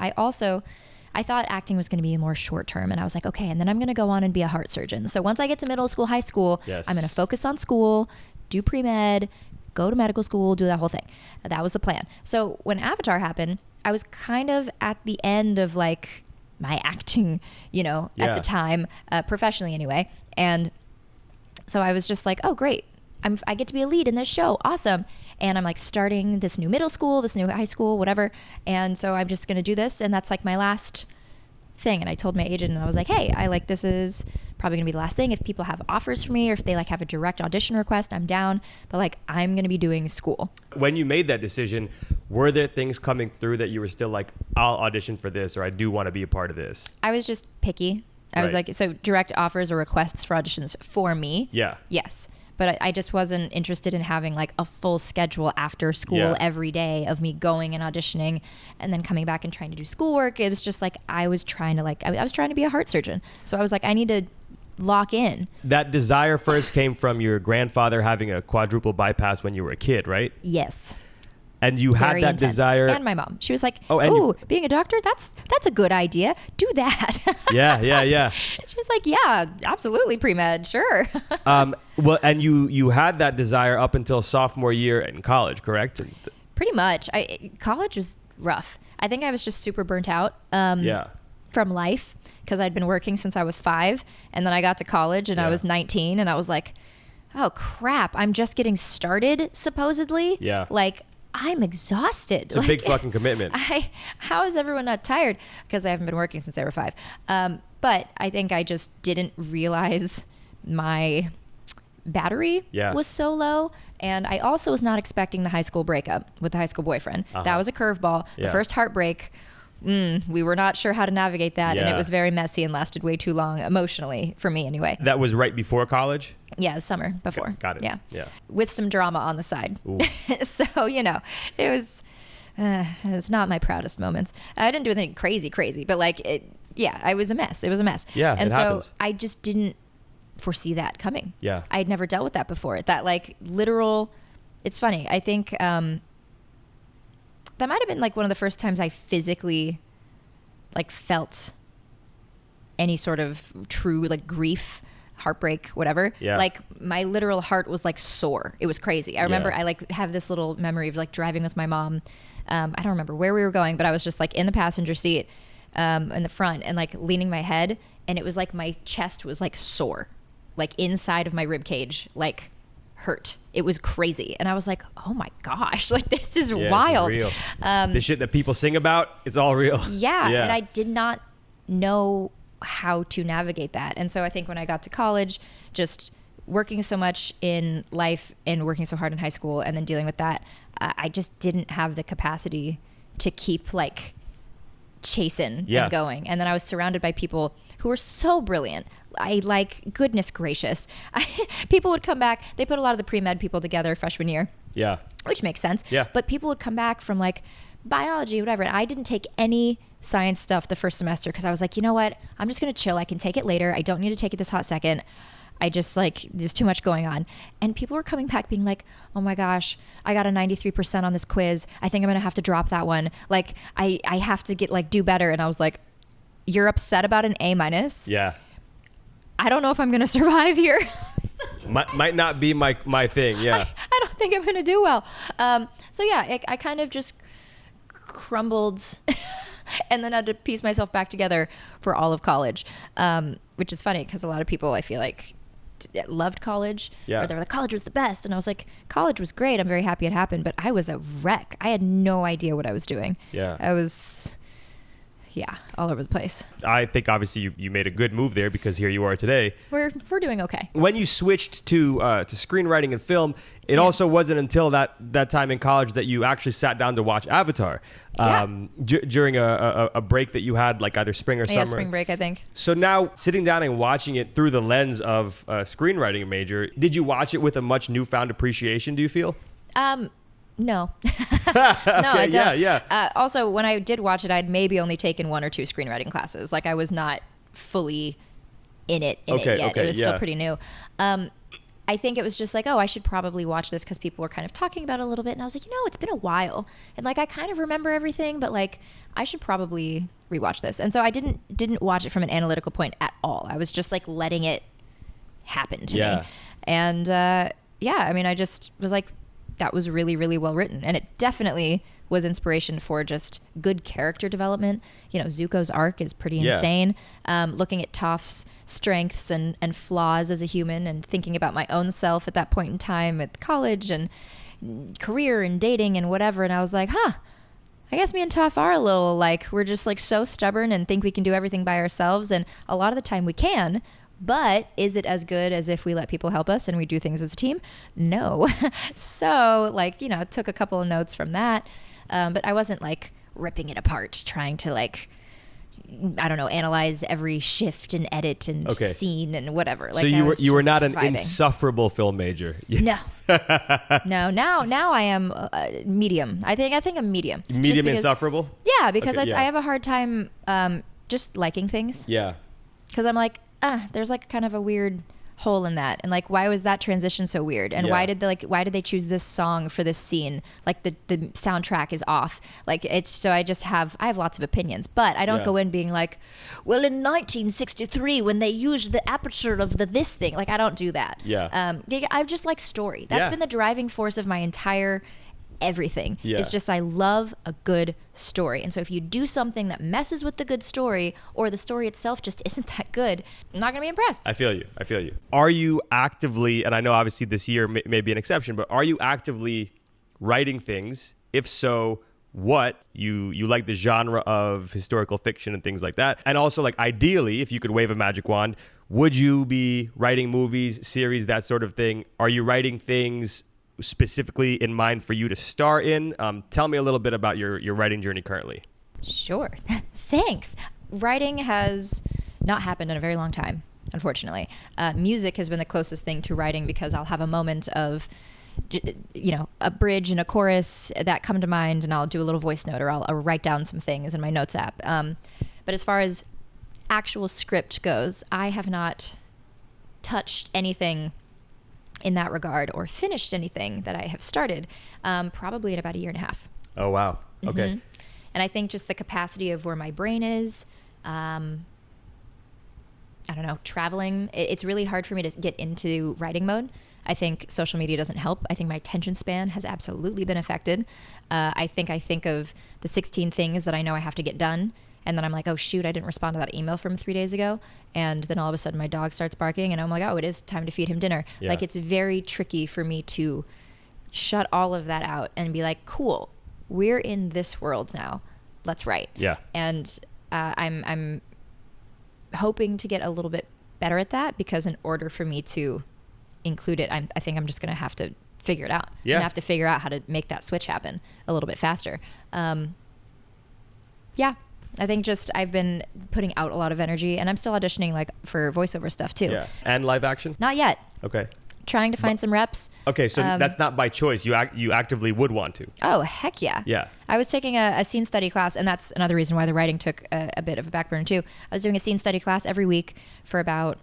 I thought acting was going to be more short term. And I was like, okay, and then I'm going to go on and be a heart surgeon. So once I get to middle school, high school, I'm going to focus on school, do pre-med, go to medical school, do that whole thing. That was the plan. So when Avatar happened, I was kind of at the end of like my acting, at the time, professionally anyway. And so I was just like, oh, great. I get to be a lead in this show. Awesome. And I'm like starting this new middle school, this new high school, whatever. And so I'm just going to do this. And that's like my last thing. And I told my agent, and I was like, hey, this is probably going to be the last thing. If people have offers for me, or if they like have a direct audition request, I'm down. But like, I'm going to be doing school. When you made that decision, were there things coming through that you were still like, I'll audition for this, or I do want to be a part of this? I was just picky. I was like, so direct offers or requests for auditions for me. Yeah. Yes. But I just wasn't interested in having like a full schedule after school every day of me going and auditioning and then coming back and trying to do schoolwork. It was just like I was trying to be a heart surgeon. So I was like, I need to lock in. That desire first came from your grandfather having a quadruple bypass when you were a kid, right? Yes. And you Very had that intense. desire. And my mom. She was like, being a doctor, that's a good idea. Do that. Yeah. She was like, yeah, absolutely, pre-med, sure. Well, and you had that desire up until sophomore year in college, correct? Pretty much. College was rough. I think I was just super burnt out from life because I'd been working since I was 5. And then I got to college and I was 19 and I was like, oh, crap. I'm just getting started, supposedly. Yeah. Like, I'm exhausted. It's a big fucking commitment. How is everyone not tired? Because I haven't been working since they were 5. But I think I just didn't realize my battery was so low. And I also was not expecting the high school breakup with the high school boyfriend. That was a curveball. The first heartbreak, we were not sure how to navigate that. And it was very messy and lasted way too long emotionally for me anyway. That was right before college? Yeah, summer before. Got it. Yeah. With some drama on the side. So, it was not my proudest moments. I didn't do anything crazy, but I was a mess. It was a mess. Yeah, and it so happens. I just didn't foresee that coming. Yeah. I had never dealt with that before. That literal, it's funny. I think that might have been one of the first times I physically felt any sort of true grief, heartbreak, whatever. Yeah. My literal heart was sore. It was crazy. I remember I have this little memory of driving with my mom. I don't remember where we were going, but I was just in the passenger seat in the front and leaning my head, and it was my chest was sore, inside of my rib cage, hurt. It was crazy. And I was like, oh my gosh, this is wild. This is real. The shit that people sing about, it's all real. Yeah. And I did not know how to navigate that. And so I think when I got to college, just working so much in life and working so hard in high school and then dealing with that, I just didn't have the capacity to keep chasing and going. And then I was surrounded by people who were so brilliant. Goodness gracious. People would come back. They put a lot of the pre-med people together freshman year. Yeah. Which makes sense. Yeah. But people would come back from biology, whatever. And I didn't take any science stuff the first semester because I was like, you know what? I'm just going to chill. I can take it later. I don't need to take it this hot second. I just there's too much going on. And people were coming back being like, oh my gosh, I got a 93% on this quiz. I think I'm going to have to drop that one. I have to get do better. And I was like, you're upset about an A-? Yeah. I don't know if I'm going to survive here. Might not be my thing. Yeah. I don't think I'm going to do well. So yeah, I kind of just crumbled and then had to piece myself back together for all of college, which is funny because a lot of people I feel loved college. Yeah. Or they were like, college was the best. And I was like, college was great. I'm very happy it happened, but I was a wreck. I had no idea what I was doing. Yeah. I was... all over the place. I think obviously you made a good move there because here you are today. We're doing okay. When you switched to screenwriting and film, it also wasn't until that time in college that you actually sat down to watch Avatar during a break that you had either spring or summer. Yeah, spring break, I think. So now sitting down and watching it through the lens of a screenwriting major, did you watch it with a much newfound appreciation, do you feel? No. I don't. Yeah. Also, when I did watch it, I'd maybe only taken 1 or 2 screenwriting classes. I was not fully in it yet. It was still pretty new. I think it was just I should probably watch this because people were kind of talking about it a little bit. And I was like, it's been a while. And I kind of remember everything, but I should probably rewatch this. And so I didn't watch it from an analytical point at all. I was just letting it happen to me. And I just was that was really, really well written. And it definitely was inspiration for just good character development. Zuko's arc is pretty insane. Looking at Toph's strengths and flaws as a human and thinking about my own self at that point in time at college and career and dating and whatever. And I was like, I guess me and Toph are a little we're just so stubborn and think we can do everything by ourselves. And a lot of the time we can. But is it as good as if we let people help us and we do things as a team? No. So, took a couple of notes from that. But I wasn't, ripping it apart, trying to, analyze every shift and edit and scene and whatever. So you were not an insufferable film major? No. No. Now I am medium. I think I'm medium. Medium insufferable? Yeah, because I have a hard time just liking things. Yeah. Because I'm there's like kind of a weird hole in that, and like why was that transition so weird, and why did they choose this song for this scene, like the soundtrack is off, like it's so I have lots of opinions, but I don't go in being like, well, in 1963 when they used the aperture of this thing, like I don't do that. I just like story. That's been the driving force of my entire everything. It's just I love a good story, and so if you do something that messes with the good story, or the story itself just isn't that good, I'm not gonna be impressed. I feel you. Are you actively, and I know obviously this year may be an exception, but are you actively writing things? If so, what? You like the genre of historical fiction and things like that, and also like ideally, if you could wave a magic wand, would you be writing movies, series, that sort of thing? Are you writing things specifically in mind for you to star in? Tell me a little bit about your writing journey currently. Sure. Thanks. Writing has not happened in a very long time, unfortunately. Music has been the closest thing to writing, because I'll have a moment of, a bridge and a chorus that come to mind, and I'll do a little voice note, or I'll write down some things in my notes app. But as far as actual script goes, I have not touched anything in that regard, or finished anything that I have started, probably in about a year and a half. Oh, wow. Okay. Mm-hmm. And I think just the capacity of where my brain is, I don't know, traveling, it's really hard for me to get into writing mode. I think social media doesn't help. I think my attention span has absolutely been affected. I think of the 16 things that I know I have to get done, and then I'm like, oh shoot, I didn't respond to that email from 3 days ago. And then all of a sudden my dog starts barking, and I'm like, oh, it is time to feed him dinner. Like, it's very tricky for me to shut all of that out and be like, cool, we're in this world now, let's write. And I'm hoping to get a little bit better at that, because in order for me to include it, I think I'm just gonna have to figure it out. I'm gonna have to figure out how to make that switch happen a little bit faster. I think just I've been putting out a lot of energy, and I'm still auditioning like for voiceover stuff too. And live action? Not yet. Okay. Trying to find some reps. Okay, so that's not by choice. You actively would want to. Oh, heck yeah. Yeah. I was taking a scene study class, and that's another reason why the writing took a bit of a back burner too. I was doing a scene study class every week for about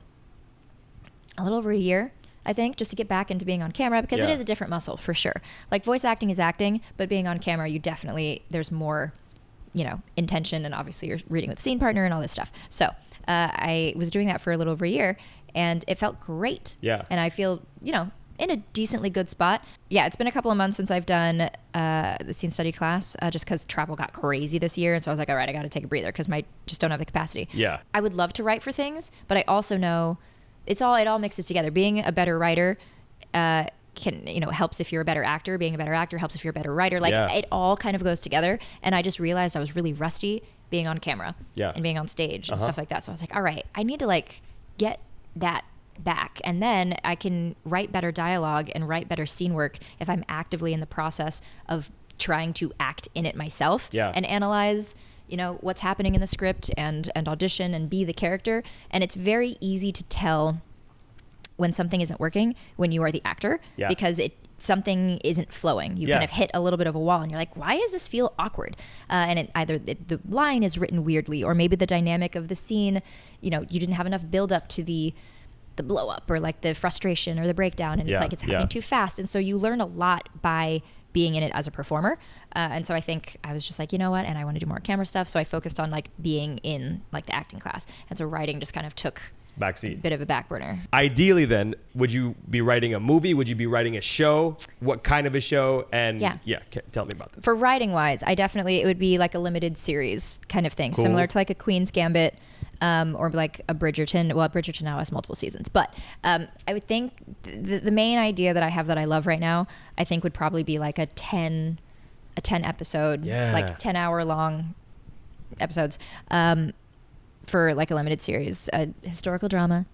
a little over a year, I think, just to get back into being on camera, because it is a different muscle for sure. Like, voice acting is acting, but being on camera, there's more, intention, and obviously you're reading with scene partner and all this stuff. So I was doing that for a little over a year, and it felt great. And I feel, in a decently good spot. It's been a couple of months since I've done the scene study class, just because travel got crazy this year. And so I was like, all right, I got to take a breather, because I just don't have the capacity. I would love to write for things, but I also know it all mixes together. Being a better writer helps if you're a better actor. Being a better actor helps if you're a better writer. It all kind of goes together. And I just realized I was really rusty being on camera and being on stage and stuff like that. So I was like, all right, I need to get that back, and then I can write better dialogue and write better scene work if I'm actively in the process of trying to act in it myself and analyze what's happening in the script and audition and be the character. And it's very easy to tell when something isn't working when you are the actor, because something isn't flowing. You kind of hit a little bit of a wall, and you're like, why does this feel awkward? And either the line is written weirdly, or maybe the dynamic of the scene, you didn't have enough build up to the blow up, or like the frustration or the breakdown, and it's happening too fast. And so you learn a lot by being in it as a performer. And so I think I was just like, you know what? And I want to do more camera stuff. So I focused on being in the acting class. And so writing just kind of took backseat, a bit of a back burner. Ideally then, would you be writing a movie? Would you be writing a show? What kind of a show? And tell me about that. For writing wise, it would be like a limited series kind of thing, similar to like a Queen's Gambit, or like a Bridgerton. Well, Bridgerton now has multiple seasons, but I would think the main idea that I have that I love right now, I think would probably be like a 10 episode, like 10 hour long episodes, for like a limited series, a historical drama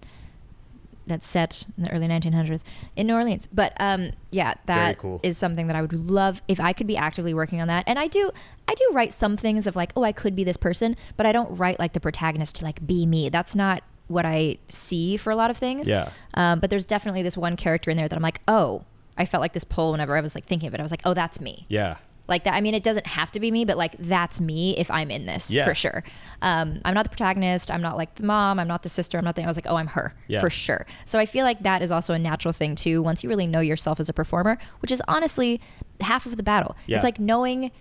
that's set in the early 1900s in New Orleans. But that is something that I would love if I could be actively working on that. And I do write some things of like, oh, I could be this person, but I don't write like the protagonist to like be me. That's not what I see for a lot of things. But there's definitely this one character in there that I'm like, oh, I felt like this pull whenever I was like thinking of it. I was like, oh, that's me. Like that. I mean, it doesn't have to be me, but like that's me if I'm in this for sure. I'm not the protagonist. I'm not like the mom. I'm not the sister. I'm not the, I was like, oh, I'm her for sure. So I feel like that is also a natural thing too. Once you really know yourself as a performer, which is honestly half of the battle. It's like knowing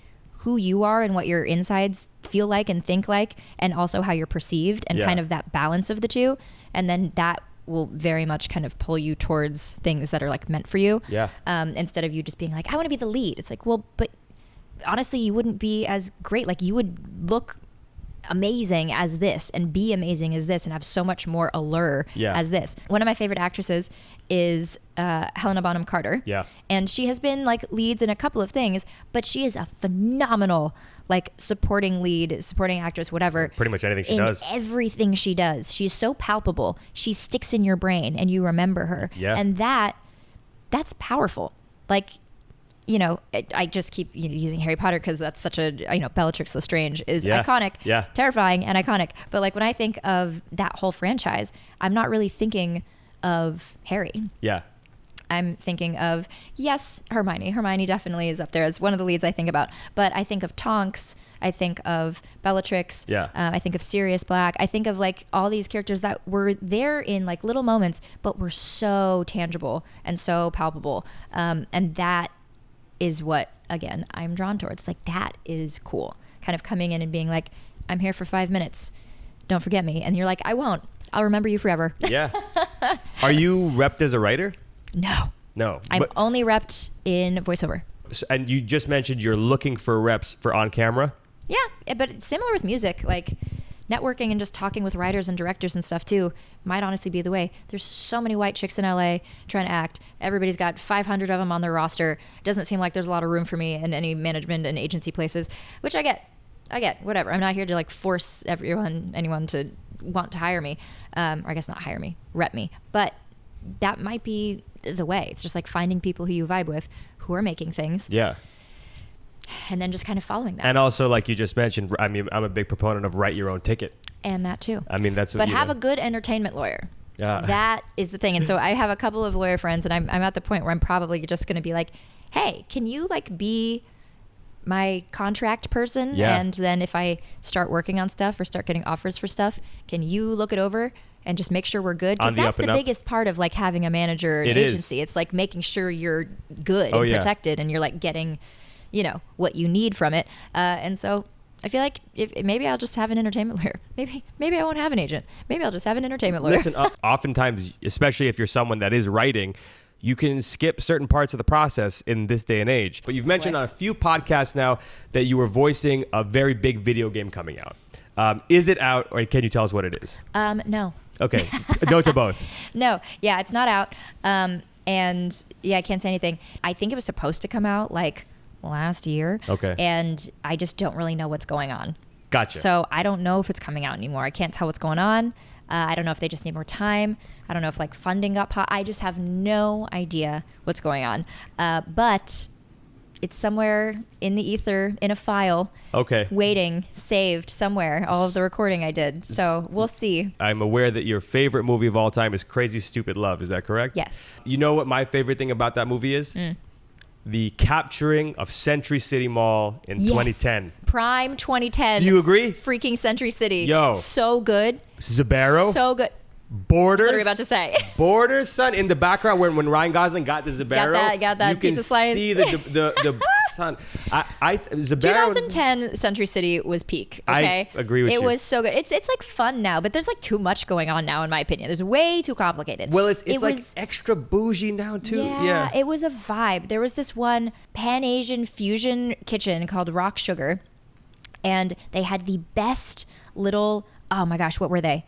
who you are and what your insides feel like and think like, and also how you're perceived and kind of that balance of the two. And then that will very much kind of pull you towards things that are like meant for you. Instead of you just being like, I want to be the lead. It's like, well, but honestly, you wouldn't be as great. Like you would look amazing as this and be amazing as this and have so much more allure as this. One of my favorite actresses is Helena Bonham Carter. And she has been like leads in a couple of things, but she is a phenomenal like supporting lead, supporting actress, whatever. Pretty much anything she does. Everything she does. She's so palpable. She sticks in your brain and you remember her. And that's powerful. Like, you know, I just keep using Harry Potter because that's such a, Bellatrix Lestrange is iconic, terrifying and iconic. But like when I think of that whole franchise, I'm not really thinking of Harry. I'm thinking of, yes, Hermione. Hermione definitely is up there as one of the leads I think about. But I think of Tonks. I think of Bellatrix. I think of Sirius Black. I think of like all these characters that were there in like little moments, but were so tangible and so palpable. And that is what, again, I'm drawn towards. Like that is cool. Kind of coming in and being like, I'm here for 5 minutes. Don't forget me. And you're like, I won't. I'll remember you forever. Are you repped as a writer? No. I'm only repped in voiceover. And you just mentioned you're looking for reps for on camera? Yeah, but it's similar with music. Like networking and just talking with writers and directors and stuff too might honestly be the way. There's so many white chicks in LA trying to act. Everybody's got 500 of them on their roster. Doesn't seem like there's a lot of room for me in any management and agency places, which I get, whatever. I'm not here to like force anyone to want to hire me. Or I guess not hire me, rep me. But that might be the way. It's just like finding people who you vibe with, who are making things. And then just kind of following that. And also, like you just mentioned, I mean, I'm a big proponent of write your own ticket. And that too. I mean, that's what But have a good entertainment lawyer. That is the thing. And so I have a couple of lawyer friends, and I'm at the point where I'm probably just going to be like, hey, can you like be my contract person? And then if I start working on stuff or start getting offers for stuff, can you look it over and just make sure we're good? Because that's the biggest part of like having a manager and agency. It's like making sure you're good and protected and you're like getting, what you need from it. And so I feel like maybe I'll just have an entertainment lawyer. Maybe I won't have an agent. Maybe I'll just have an entertainment lawyer. Listen, oftentimes, especially if you're someone that is writing, you can skip certain parts of the process in this day and age. But you've mentioned on a few podcasts now that you were voicing a very big video game coming out. Is it out, or can you tell us what it is? No. Okay. No to both. No. Yeah, it's not out. And yeah, I can't say anything. I think it was supposed to come out like last year. Okay. And I just don't really know what's going on. Gotcha. So I don't know if it's coming out anymore. I can't tell what's going on. I don't know if they just need more time. I don't know if like funding got I just have no idea what's going on. But it's somewhere in the ether, in a file. Okay. Waiting, saved somewhere, all of the recording I did. So we'll see. I'm aware that your favorite movie of all time is Crazy Stupid Love. Is that correct? Yes. You know what my favorite thing about that movie is? The capturing of Century City Mall in 2010. Prime 2010. Do you agree? Freaking Century City. Yo. So good. Zabaro. So good. Borders. Literally about to say. Borders, son. In the background, when Ryan Gosling got the Zabaro. Got that you can pizza slice. see the son. Zabaro. 2010 Century City was peak. Okay, I agree with you. It was so good. It's like fun now, but there's like too much going on now, in my opinion. There's way too complicated. Well, it's like extra bougie now too. Yeah, it was a vibe. There was this one Pan-Asian fusion kitchen called Rock Sugar, and they had the best little. Oh my gosh, what were they?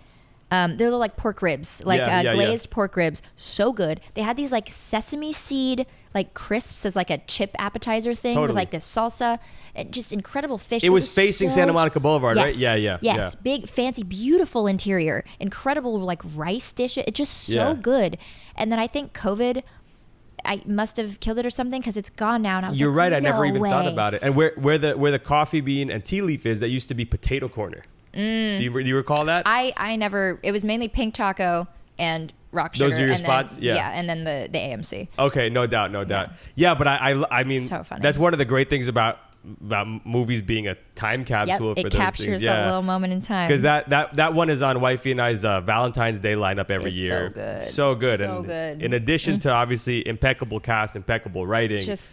They're like pork ribs, like glazed pork ribs. So good. They had these like sesame seed like crisps as like a chip appetizer thing with like this salsa. Just incredible fish. It was facing Santa Monica Boulevard, right? Yes. Yeah. Big, fancy, beautiful interior. Incredible like rice dishes. It's just so good. And then I think COVID, I must have killed it or something because it's gone now. And I was You're right. No I never even way. thought about it. And where the coffee bean and tea leaf is, that used to be Potato Corner. Do you recall that? I never. It was mainly Pink Taco and Rock Sugar. Those are your spots? Then, yeah, and then the AMC. Okay, no doubt. Yeah, but I mean, So funny. That's one of the great things about movies being a time capsule for it those captures things. that little moment in time. Because that one is on Wifey and I's Valentine's Day lineup every year. So good. So good. In addition to obviously impeccable cast, impeccable writing. Just,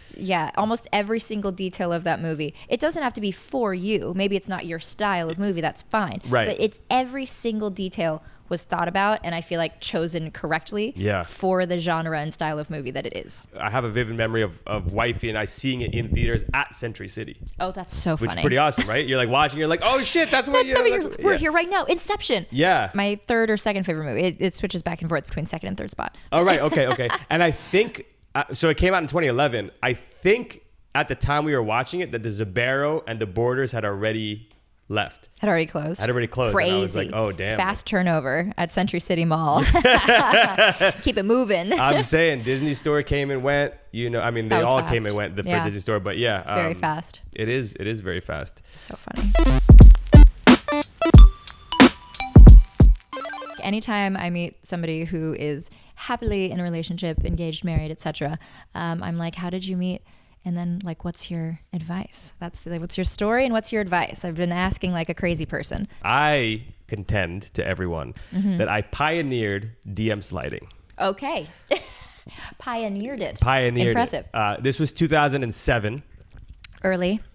almost every single detail of that movie. It doesn't have to be for you. Maybe it's not your style of movie. That's fine. Right. But it's every single detail was thought about and I feel like chosen correctly for the genre and style of movie that it is. I have a vivid memory of Wifey and I seeing it in theaters at Century City. Oh, that's so funny. Which is pretty awesome, right? You're like watching, you're like, oh shit, that's what we're here right now. Inception. Yeah. My third or second favorite movie. It switches back and forth between second and third spot. Oh, right. Okay. And I think, so it came out in 2011. I think at the time we were watching it that the Zabero and the Borders had already left. Had already closed. Crazy. And I was like, oh, damn. Fast turnover at Century City Mall. Keep it moving. I'm saying Disney Store came and went. They all fast. Came and went for Disney Store. But yeah. It's very fast. It is very fast. So funny. Anytime I meet somebody who is happily in a relationship, engaged, married, etc., I'm like, how did you meet? And then like, what's your advice? What's your story and what's your advice? I've been asking like a crazy person. I contend to everyone that I pioneered DM sliding. Okay. Pioneered it. Impressive. This was 2007. Early for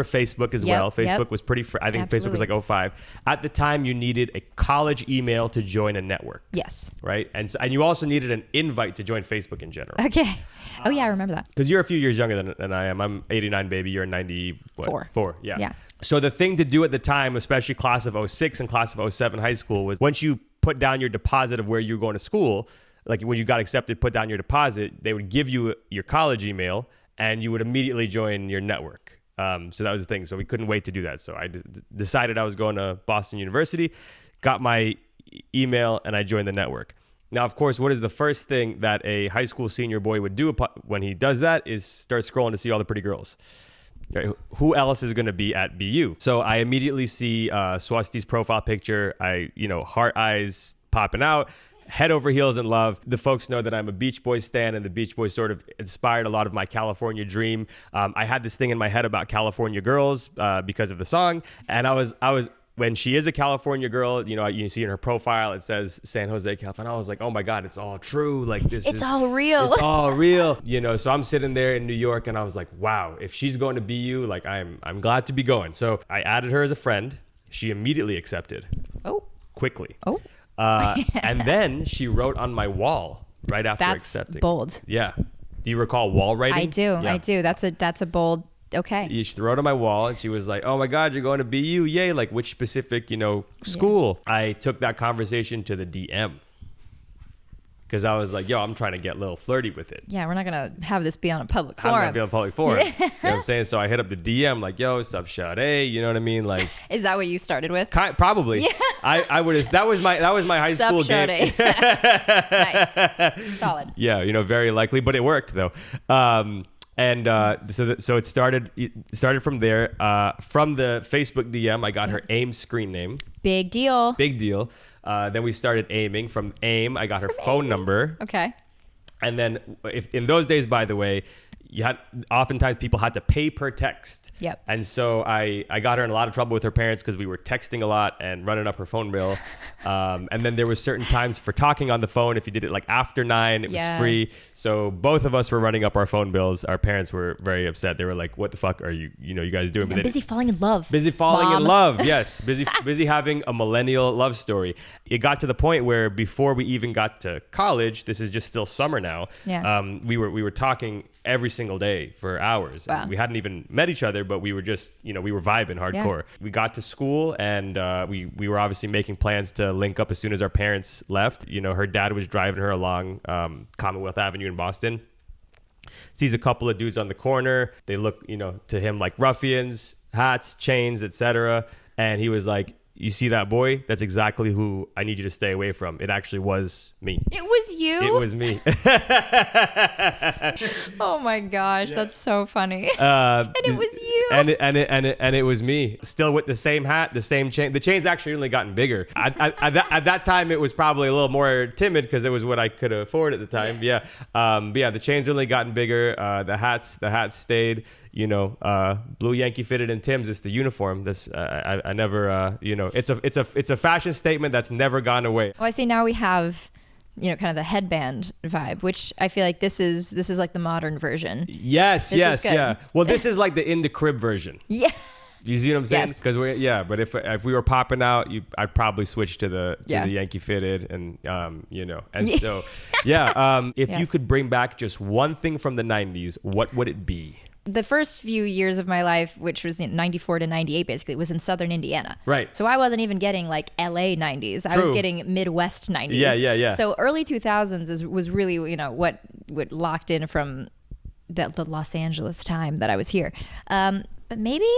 Facebook as well. Facebook was pretty I think Absolutely. Facebook was like 2005. At the time, you needed a college email to join a network. Yes. Right? And you also needed an invite to join Facebook in general. Okay. Oh, yeah, I remember that. Because you're a few years younger than I am. I'm 89, baby. You're 94. 4, yeah. Yeah. So the thing to do at the time, especially class of 06 and class of 07 high school, was once you put down your deposit of where you were going to school, like when you got accepted, put down your deposit, they would give you your college email and you would immediately join your network. So that was the thing. So we couldn't wait to do that. So I decided I was going to Boston University, got my email, and I joined the network. Now, of course, what is the first thing that a high school senior boy would do when he does that is start scrolling to see all the pretty girls. Right? Who else is going to be at BU? So I immediately see Swasti's profile picture. Heart eyes popping out. Head over heels in love. The folks know that I'm a Beach Boys stan, and the Beach Boys sort of inspired a lot of my California dream. I had this thing in my head about California girls because of the song, and I was when she is a California girl, you see in her profile it says San Jose, California. I was like, oh my God, it's all true. Like it's all real. It's all real. So I'm sitting there in New York, and I was like, wow, if she's going to BU, like I'm glad to be going. So I added her as a friend. She immediately accepted. Oh. Quickly. Oh. And then she wrote on my wall right after accepting. That's bold. Yeah. Do you recall wall writing? I do. Yeah. I do. That's a bold. Okay. She wrote on my wall and she was like, oh my God, you're going to BU. Yay. Like which specific, school? Yeah. I took that conversation to the DM. Because I was like, yo, I'm trying to get a little flirty with it. Yeah, we're not going to have this be on a public forum. I'm going to be on a public forum. You know what I'm saying? So I hit up the DM like, yo, sup, Sade? You know what I mean? Like, is that what you started with? Probably. Yeah. I would have. That was my high school game. Nice. Solid. Yeah, very likely, but it worked though. So it started from there. From the Facebook DM, I got her AIM screen name. Big deal. Then we started aiming. From AIM, I got her phone number. Okay. And then if in those days, by the way, oftentimes people had to pay per text. Yep. And so I got her in a lot of trouble with her parents because we were texting a lot and running up her phone bill. And then there was certain times for talking on the phone. If you did it like after 9, it was free. So both of us were running up our phone bills. Our parents were very upset. They were like, what the fuck are you guys doing? I'm busy falling in love. Busy falling in love. Yes. Busy having a millennial love story. It got to the point where before we even got to college, this is just still summer now. Yeah. We were talking every single day for hours. Wow. We hadn't even met each other, but we were just, we were vibing hardcore. Yeah. We got to school and we were obviously making plans to link up as soon as our parents left. Her dad was driving her along Commonwealth Avenue in Boston. Sees a couple of dudes on the corner. They look, to him like ruffians, hats, chains, etc. And he was like, you see that boy? That's exactly who I need you to stay away from. It actually was me. It was you? It was me. Oh my gosh, that's so funny. And it was you. And it was me. Still with the same hat, the same chain. The chain's actually only gotten bigger. At that time, it was probably a little more timid because it was what I could afford at the time. Yeah. But yeah, the chain's only gotten bigger. The hats stayed. blue Yankee fitted and Tim's is the uniform. That's I never it's a fashion statement that's never gone away. Well, I see now we have kind of the headband vibe, which I feel like this is like the modern version. Yes, yeah. Well, this is like the in the crib version. Yeah. You see what I'm saying? Yes. Because but if we were popping out, I'd probably switch to the Yankee fitted and so if you could bring back just one thing from the 90s, what would it be? The first few years of my life, which was 94 to 98, basically, was in Southern Indiana. Right. So I wasn't even getting like LA 90s. True. I was getting Midwest 90s. Yeah. So early 2000s was really, what locked in from the Los Angeles time that I was here. But maybe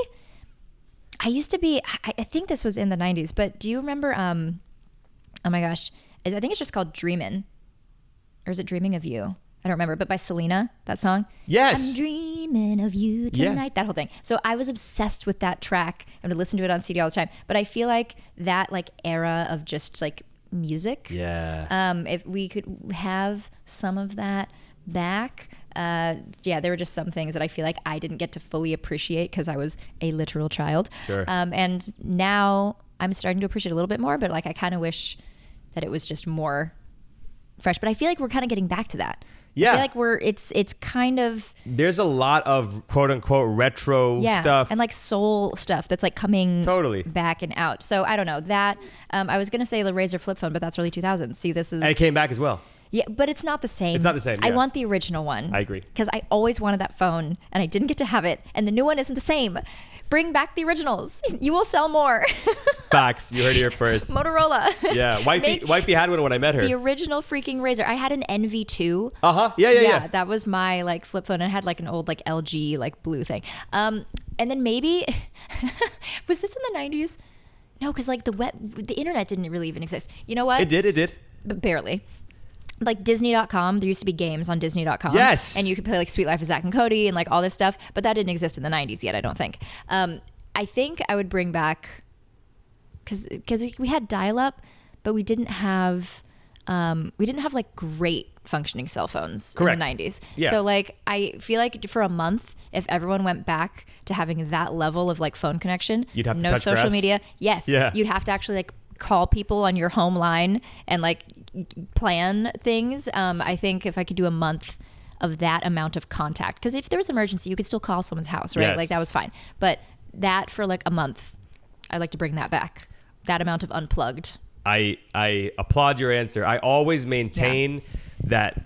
I used to be, I think this was in the 90s, but do you remember, oh my gosh, I think it's just called Dreamin'. Or is it Dreaming of You? I don't remember, but by Selena, that song. Yes. I'm dreaming of you tonight, that whole thing. So I was obsessed with that track. I would listen to it on CD all the time. But I feel like that era of just like music. Yeah. If we could have some of that back, there were just some things that I feel like I didn't get to fully appreciate because I was a literal child. Sure. And now I'm starting to appreciate a little bit more, but like I kind of wish that it was just more fresh. But I feel like we're kind of getting back to that. Yeah. I feel like it's kind of... There's a lot of quote unquote retro stuff. And like soul stuff that's like coming totally back and out. So I don't know that. I was going to say the Razr flip phone, but that's early 2000s. See, this is... And it came back as well. Yeah, but it's not the same. It's not the same. I want the original one. I agree. Because I always wanted that phone and I didn't get to have it. And the new one isn't the same. Bring back the originals. You will sell more. Facts. You heard it here first. Motorola. Yeah. Wifey had one when I met her. The original freaking Razr. I had an NV2. Uh-huh. Yeah. That was my like flip phone. It had like an old like LG like blue thing. And then maybe, was this in the 90s? No, because like the internet didn't really even exist. You know what? It did. But barely. Like Disney.com, there used to be games on Disney.com. Yes. And you could play like Sweet Life of Zack and Cody and like all this stuff, but that didn't exist in the 90s yet, I don't think. I think I would bring back, because we had dial-up, but we didn't have like great functioning cell phones. Correct. In the 90s. Yeah. So like I feel like for a month, if everyone went back to having that level of like phone connection, you'd have to no touch social grass. Media. Yes. Yeah. You'd have to actually like call people on your home line and like plan things. I think if I could do a month of that amount of contact, because if there was an emergency, you could still call someone's house, right? Yes. Like that was fine. But that for like a month, I'd like to bring that back. That amount of unplugged. I applaud your answer. I always maintain that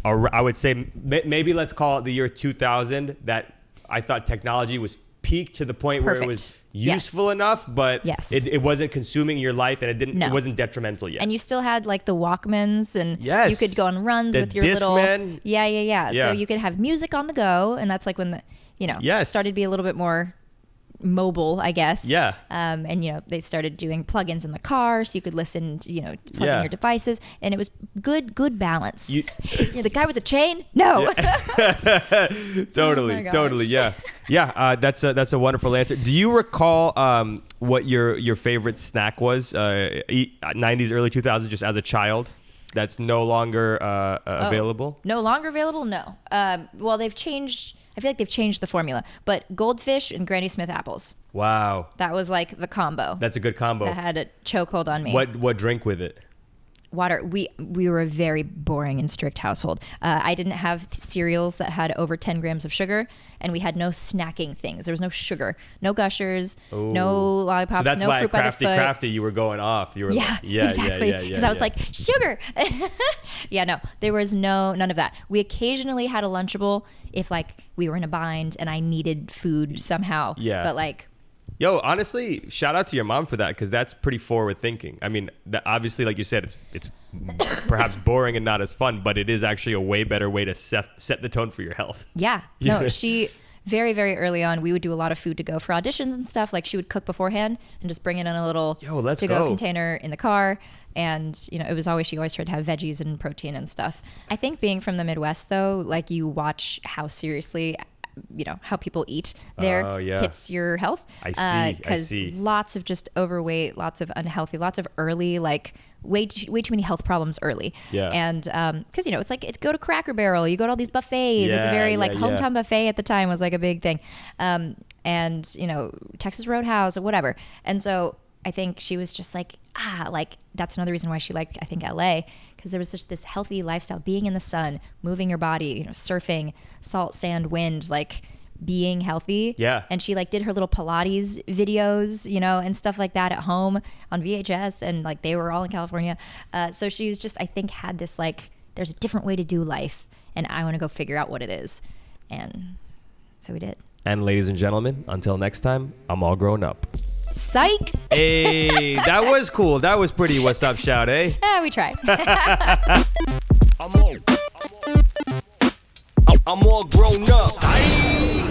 I would say maybe let's call it the year 2000, that I thought technology was peaked to the point where it was useful enough, but it wasn't consuming your life, and it wasn't detrimental yet. And you still had like the Walkmans, and you could go on runs with your little Discman. Yeah. So you could have music on the go, and that's like when the started to be a little bit more mobile, I guess. Yeah. And they started doing plugins in the car, so you could listen to, plug in your devices, and it was good balance. You're the guy with the chain? No. Totally. Yeah. That's a wonderful answer. Do you recall what your favorite snack was 90s, early 2000s, just as a child? That's no longer available? No longer available? No. Well, they've changed. I feel like they've changed the formula, but Goldfish and Granny Smith apples. Wow. That was like the combo. That's a good combo. That had a chokehold on me. What drink with it? Water. We were a very boring and strict household. I didn't have cereals that had over 10 grams of sugar, and we had no snacking things. There was no sugar, no Gushers, no lollipops, so that's no why fruit by the foot. Crafty, you were going off. You were exactly. Because I was like, sugar. No, there was none of that. We occasionally had a Lunchable if like we were in a bind and I needed food somehow. Yeah. But like. Yo, honestly, shout out to your mom for that, because that's pretty forward thinking. I mean, obviously, like you said, it's perhaps boring and not as fun, but it is actually a way better way to set the tone for your health. Yeah. No, she very, very early on, we would do a lot of food to go for auditions and stuff. Like she would cook beforehand and just bring it in a little to-go container in the car. And, she always tried to have veggies and protein and stuff. I think being from the Midwest, though, like you watch how seriously how people eat there hits your health. I see. Because lots of just overweight, lots of unhealthy, lots of early, like way too many health problems early. Yeah. And because it's like go to Cracker Barrel, you go to all these buffets. It's very like hometown buffet at the time was like a big thing. And Texas Roadhouse or whatever. And so I think she was just like that's another reason why she liked, I think, LA, because there was just this healthy lifestyle, being in the sun, moving your body, surfing, salt, sand, wind, like being healthy. Yeah. And she like did her little Pilates videos, and stuff like that at home on VHS, and like they were all in California. So she was just, I think, had this like, there's a different way to do life, and I want to go figure out what it is. And so we did. And ladies and gentlemen, until next time, I'm all grown up. Psych. Hey, that was cool. That was pretty what's up shout, eh? Yeah, we tried. I'm all grown up. Psych.